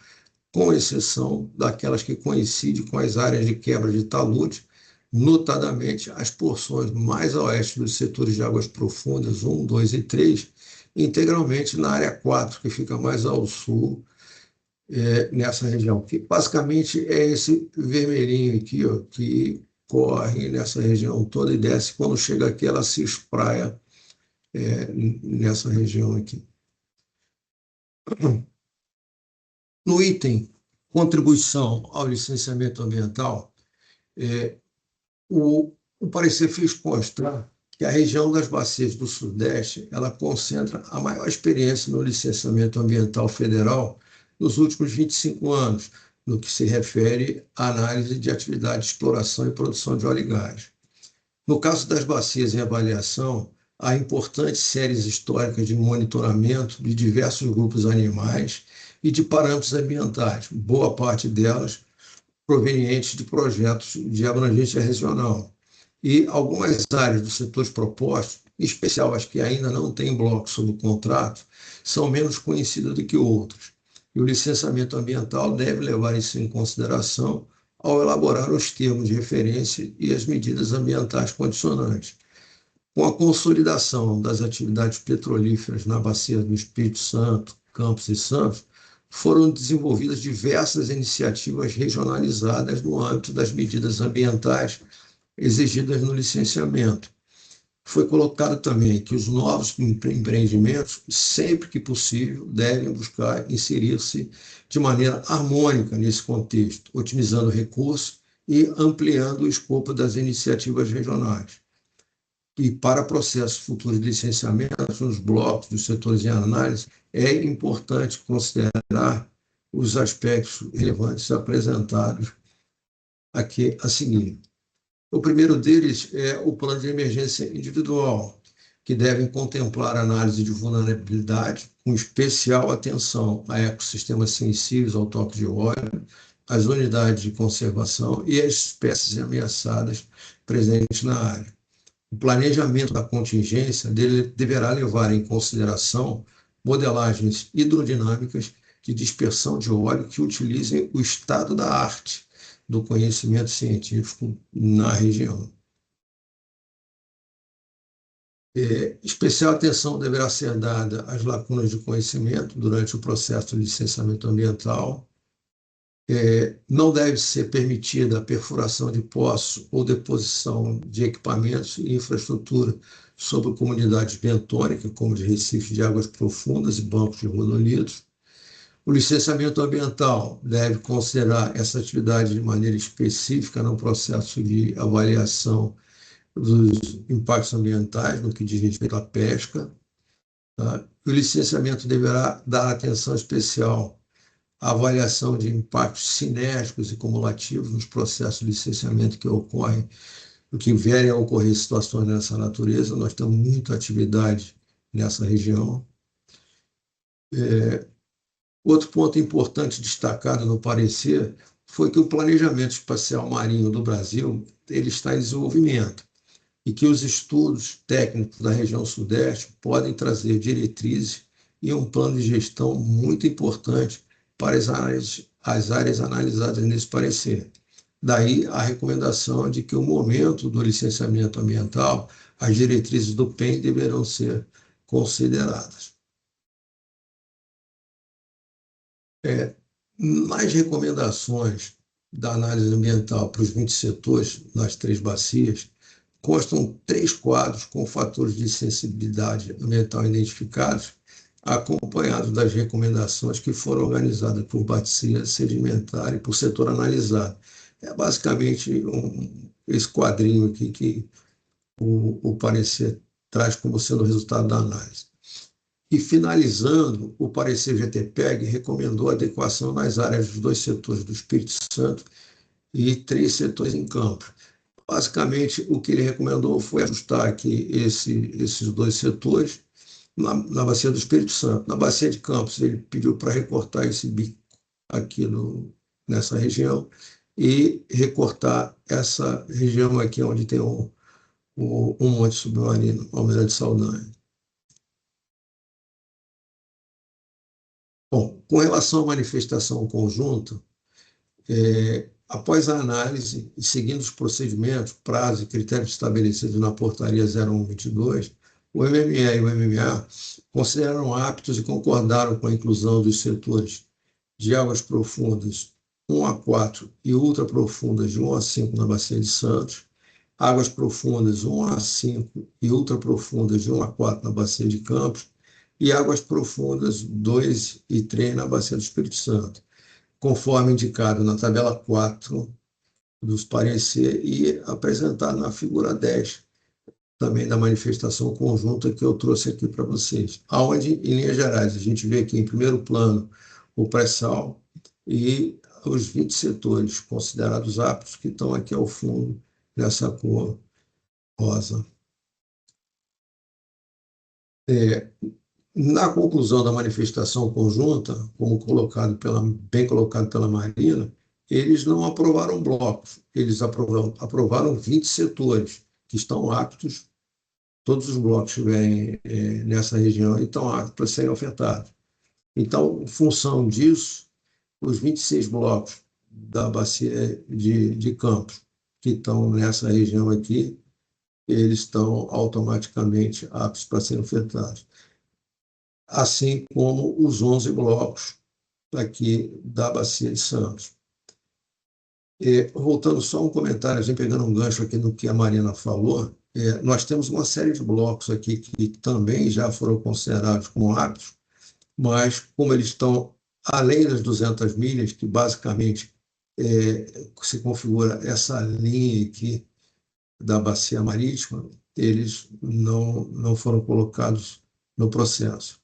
com exceção daquelas que coincidem com as áreas de quebra de talude, notadamente as porções mais a oeste dos setores de águas profundas 1, 2 e 3, integralmente na área 4, que fica mais ao sul, nessa região, que basicamente é esse vermelhinho aqui, ó, que corre nessa região toda e desce. Quando chega aqui, ela se espraia nessa região aqui. No item contribuição ao licenciamento ambiental, o parecer fez constar que a região das bacias do Sudeste ela concentra a maior experiência no licenciamento ambiental federal nos últimos 25 anos, no que se refere à análise de atividade de exploração e produção de óleo e gás. No caso das bacias em avaliação, há importantes séries históricas de monitoramento de diversos grupos animais e de parâmetros ambientais, boa parte delas provenientes de projetos de abrangência regional. E algumas áreas dos setores propostos, em especial as que ainda não têm bloco sob o contrato, são menos conhecidas do que outras. E o licenciamento ambiental deve levar isso em consideração ao elaborar os termos de referência e as medidas ambientais condicionantes. Com a consolidação das atividades petrolíferas na bacia do Espírito Santo, Campos e Santos, foram desenvolvidas diversas iniciativas regionalizadas no âmbito das medidas ambientais exigidas no licenciamento. Foi colocado também que os novos empreendimentos, sempre que possível, devem buscar inserir-se de maneira harmônica nesse contexto, otimizando recursos e ampliando o escopo das iniciativas regionais. E para processos futuros de licenciamento, nos blocos dos setores em análise, é importante considerar os aspectos relevantes apresentados aqui a seguir. O primeiro deles é o plano de emergência individual, que deve contemplar a análise de vulnerabilidade, com especial atenção a ecossistemas sensíveis ao toque de óleo, as unidades de conservação e as espécies ameaçadas presentes na área. O planejamento da contingência deverá levar em consideração modelagens hidrodinâmicas de dispersão de óleo que utilizem o estado da arte do conhecimento científico na região. Especial atenção deverá ser dada às lacunas de conhecimento durante o processo de licenciamento ambiental. Não deve ser permitida a perfuração de poços ou deposição de equipamentos e infraestrutura sobre comunidades bentônicas, como de recifes de águas profundas e bancos de rodolitos. O licenciamento ambiental deve considerar essa atividade de maneira específica no processo de avaliação dos impactos ambientais, no que diz respeito à pesca. Tá? O licenciamento deverá dar atenção especial à avaliação de impactos sinérgicos e cumulativos nos processos de licenciamento que ocorrem, que vierem a ocorrer situações dessa natureza. Nós temos muita atividade nessa região. Outro ponto importante destacado no parecer foi que o planejamento espacial marinho do Brasil ele está em desenvolvimento e que os estudos técnicos da região Sudeste podem trazer diretrizes e um plano de gestão muito importante para as áreas analisadas nesse parecer. Daí a recomendação de que, no momento do licenciamento ambiental, as diretrizes do PEN deverão ser consideradas. Nas recomendações da análise ambiental para os 20 setores, nas 3 bacias, constam 3 quadros com fatores de sensibilidade ambiental identificados, acompanhados das recomendações que foram organizadas por bacia sedimentar e por setor analisado. É basicamente esse quadrinho aqui que o parecer traz como sendo o resultado da análise. E, finalizando, o parecer GTPEG recomendou adequação nas áreas dos 2 setores do Espírito Santo e 3 setores em Campos. Basicamente, o que ele recomendou foi ajustar aqui esses 2 setores na bacia do Espírito Santo. Na bacia de Campos, ele pediu para recortar esse bico aqui nessa região e recortar essa região aqui onde tem um monte submarino, Almirante Saldanha. Bom, com relação à manifestação conjunta, após a análise e seguindo os procedimentos, prazos e critérios estabelecidos na portaria 01/22, o MME e o MMA consideraram aptos e concordaram com a inclusão dos setores de águas profundas 1 a 4 e ultraprofundas de 1 a 5 na Bacia de Santos, águas profundas 1 a 5 e ultraprofundas de 1 a 4 na Bacia de Campos e águas profundas 2 e 3 na Bacia do Espírito Santo, conforme indicado na tabela 4 dos parecer e apresentado na figura 10, também da manifestação conjunta que eu trouxe aqui para vocês. Onde, em linhas gerais, a gente vê aqui em primeiro plano o pré-sal e os 20 setores considerados aptos que estão aqui ao fundo, nessa cor rosa. Na conclusão da manifestação conjunta, como bem colocado pela Marina, eles não aprovaram blocos, eles aprovaram 20 setores que estão aptos, todos os blocos que estiverem nessa região estão aptos para serem ofertados. Então, em função disso, os 26 blocos da bacia de Campos, que estão nessa região aqui, eles estão automaticamente aptos para serem ofertados. Assim como os 11 blocos aqui da Bacia de Santos. Voltando só um comentário, a gente pegando um gancho aqui no que a Marina falou, nós temos uma série de blocos aqui que também já foram considerados como aptos, mas como eles estão além das 200 milhas, que basicamente se configura essa linha aqui da Bacia Marítima, eles não foram colocados no processo.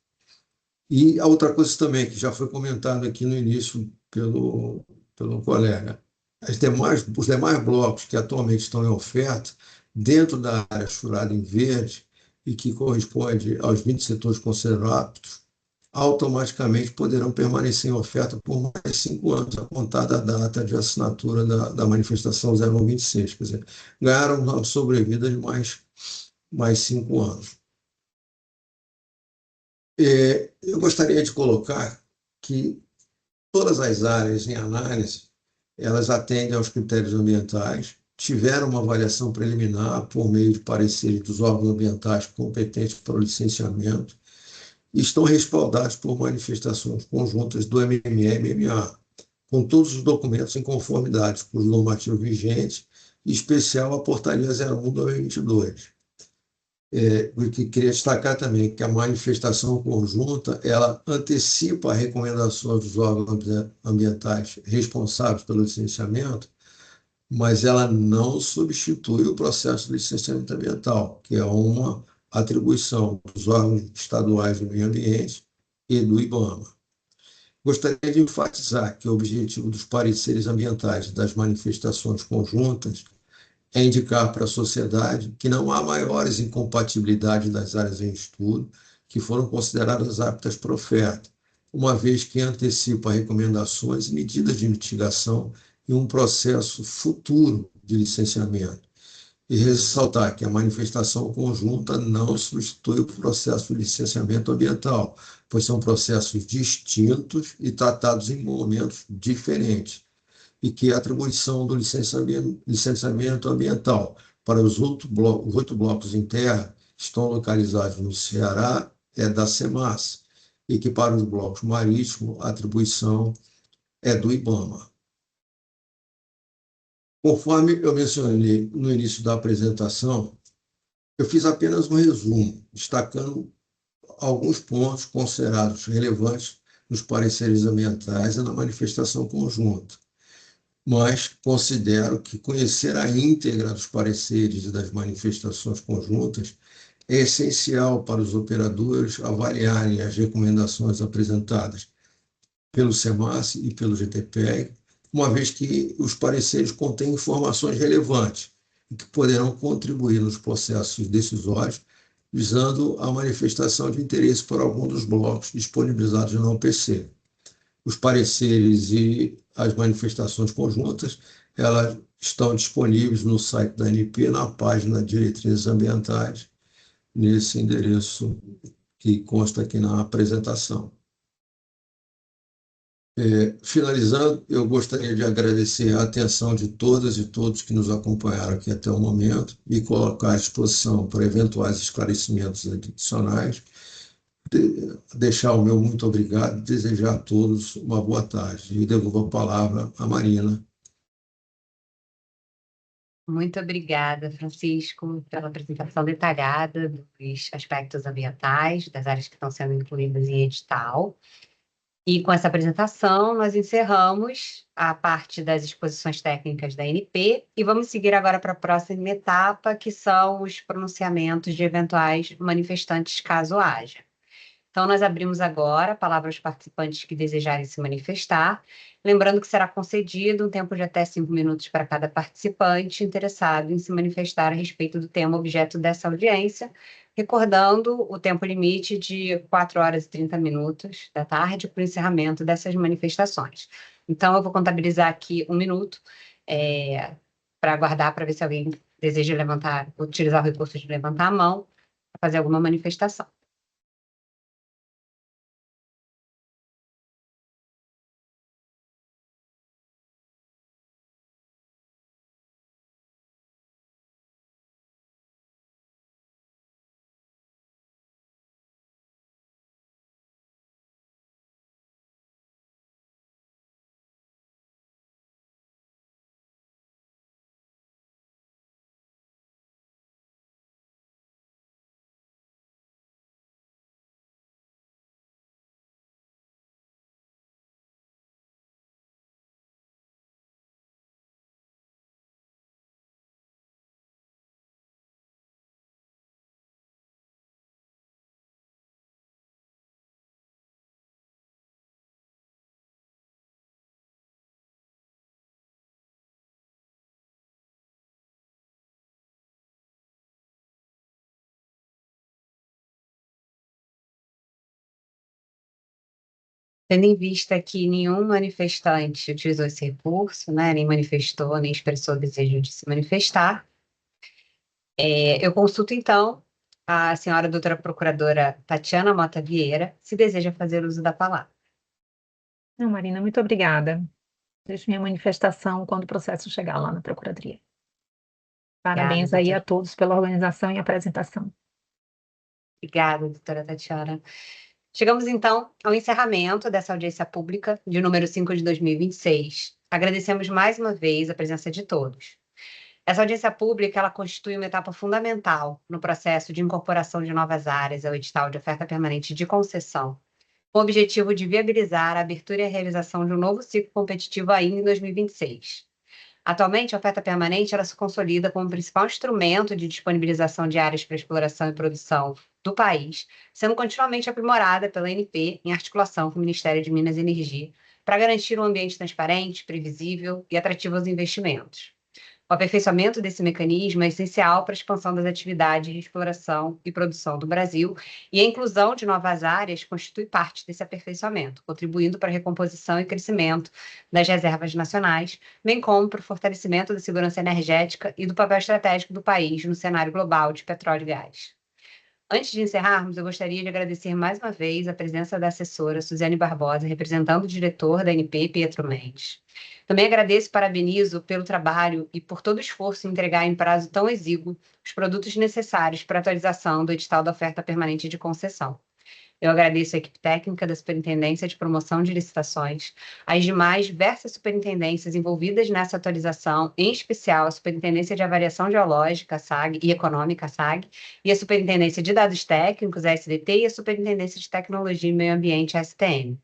E a outra coisa também, que já foi comentado aqui no início pelo colega, os demais blocos que atualmente estão em oferta, dentro da área churada em verde, e que corresponde aos 20 setores considerados aptos, automaticamente poderão permanecer em oferta por mais 5 anos, a contar da data de assinatura da manifestação 01/26. Quer dizer, ganharam uma sobrevida de mais 5 anos. Eu gostaria de colocar que todas as áreas em análise, elas atendem aos critérios ambientais, tiveram uma avaliação preliminar por meio de pareceres dos órgãos ambientais competentes para o licenciamento e estão respaldados por manifestações conjuntas do MME e MMA, com todos os documentos em conformidade com os normativos vigentes, em especial a portaria 01/2022. O que queria destacar também que a manifestação conjunta ela antecipa a recomendação dos órgãos ambientais responsáveis pelo licenciamento, mas ela não substitui o processo de licenciamento ambiental, que é uma atribuição dos órgãos estaduais do meio ambiente e do IBAMA. Gostaria de enfatizar que o objetivo dos pareceres ambientais das manifestações conjuntas é indicar para a sociedade que não há maiores incompatibilidades das áreas em estudo que foram consideradas aptas para oferta, uma vez que antecipa recomendações e medidas de mitigação em um processo futuro de licenciamento. E ressaltar que a manifestação conjunta não substitui o processo de licenciamento ambiental, pois são processos distintos e tratados em momentos diferentes, e que a atribuição do licenciamento ambiental para os 8 blocos em terra estão localizados no Ceará, da CEMAS, e que para os blocos marítimos a atribuição é do IBAMA. Conforme eu mencionei no início da apresentação, eu fiz apenas um resumo, destacando alguns pontos considerados relevantes nos pareceres ambientais e na manifestação conjunta. mas considero que conhecer a íntegra dos pareceres e das manifestações conjuntas é essencial para os operadores avaliarem as recomendações apresentadas pelo SEMAS e pelo GTPEG, uma vez que os pareceres contêm informações relevantes e que poderão contribuir nos processos decisórios, visando a manifestação de interesse por algum dos blocos disponibilizados no OPC. Os pareceres e as manifestações conjuntas, elas estão disponíveis no site da ANP, na página Diretrizes Ambientais, nesse endereço que consta aqui na apresentação. Finalizando, eu gostaria de agradecer a atenção de todas e todos que nos acompanharam aqui até o momento e colocar à disposição para eventuais esclarecimentos adicionais. Deixar o meu muito obrigado e desejar a todos uma boa tarde. E devolvo a palavra à Marina. Muito obrigada, Francisco, pela apresentação detalhada dos aspectos ambientais, das áreas que estão sendo incluídas em edital. E com essa apresentação, nós encerramos a parte das exposições técnicas da ANP e vamos seguir agora para a próxima etapa, que são os pronunciamentos de eventuais manifestantes, caso haja. Então, nós abrimos agora a palavra aos participantes que desejarem se manifestar, lembrando que será concedido um tempo de até 5 minutos para cada participante interessado em se manifestar a respeito do tema objeto dessa audiência, recordando o tempo limite de 4 horas e 30 minutos da tarde para o encerramento dessas manifestações. Então, eu vou contabilizar aqui 1 minuto para aguardar para ver se alguém deseja utilizar o recurso de levantar a mão para fazer alguma manifestação. Tendo em vista que nenhum manifestante utilizou esse recurso, né, nem manifestou, nem expressou desejo de se manifestar, eu consulto, então, a senhora doutora procuradora Tatiana Mota Vieira, se deseja fazer uso da palavra. Não, Marina, muito obrigada. Deixo minha manifestação quando o processo chegar lá na Procuradoria. Parabéns aí a todos pela organização e apresentação. Obrigada, doutora Tatiana. Chegamos, então, ao encerramento dessa audiência pública de número 5 de 2026. Agradecemos mais uma vez a presença de todos. Essa audiência pública, ela constitui uma etapa fundamental no processo de incorporação de novas áreas ao edital de oferta permanente de concessão, com o objetivo de viabilizar a abertura e a realização de um novo ciclo competitivo ainda em 2026. Atualmente, a oferta permanente ela se consolida como o principal instrumento de disponibilização de áreas para exploração e produção do país, sendo continuamente aprimorada pela ANP em articulação com o Ministério de Minas e Energia, para garantir um ambiente transparente, previsível e atrativo aos investimentos. O aperfeiçoamento desse mecanismo é essencial para a expansão das atividades de exploração e produção do Brasil, e a inclusão de novas áreas constitui parte desse aperfeiçoamento, contribuindo para a recomposição e crescimento das reservas nacionais, bem como para o fortalecimento da segurança energética e do papel estratégico do país no cenário global de petróleo e gás. Antes de encerrarmos, eu gostaria de agradecer mais uma vez a presença da assessora Suzane Barbosa, representando o diretor da ANP, Pietro Mendes. Também agradeço e parabenizo pelo trabalho e por todo o esforço em entregar em prazo tão exíguo os produtos necessários para a atualização do edital da oferta permanente de concessão. Eu agradeço a equipe técnica da Superintendência de Promoção de Licitações, as demais diversas superintendências envolvidas nessa atualização, em especial a Superintendência de Avaliação Geológica, SAG, e Econômica, SAG, e a Superintendência de Dados Técnicos, a SDT, e a Superintendência de Tecnologia e Meio Ambiente, a STM.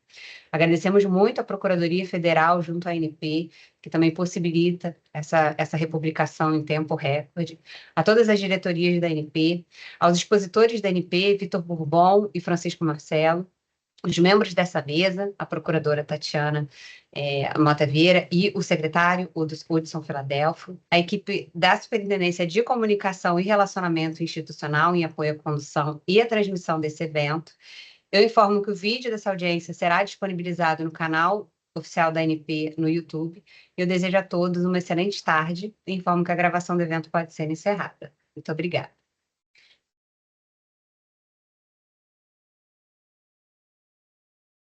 Agradecemos muito à Procuradoria Federal junto à ANP, que também possibilita essa republicação em tempo recorde, a todas as diretorias da ANP, aos expositores da ANP, Vitor Bourbon e Francisco Marcelo, os membros dessa mesa, a procuradora Tatiana Mota Vieira e o secretário Hudson Filadelfo, a equipe da Superintendência de Comunicação e Relacionamento Institucional em apoio à condução e à transmissão desse evento. Eu informo que o vídeo dessa audiência será disponibilizado no canal oficial da ANP no YouTube. Eu desejo a todos uma excelente tarde e informo que a gravação do evento pode ser encerrada. Muito obrigada.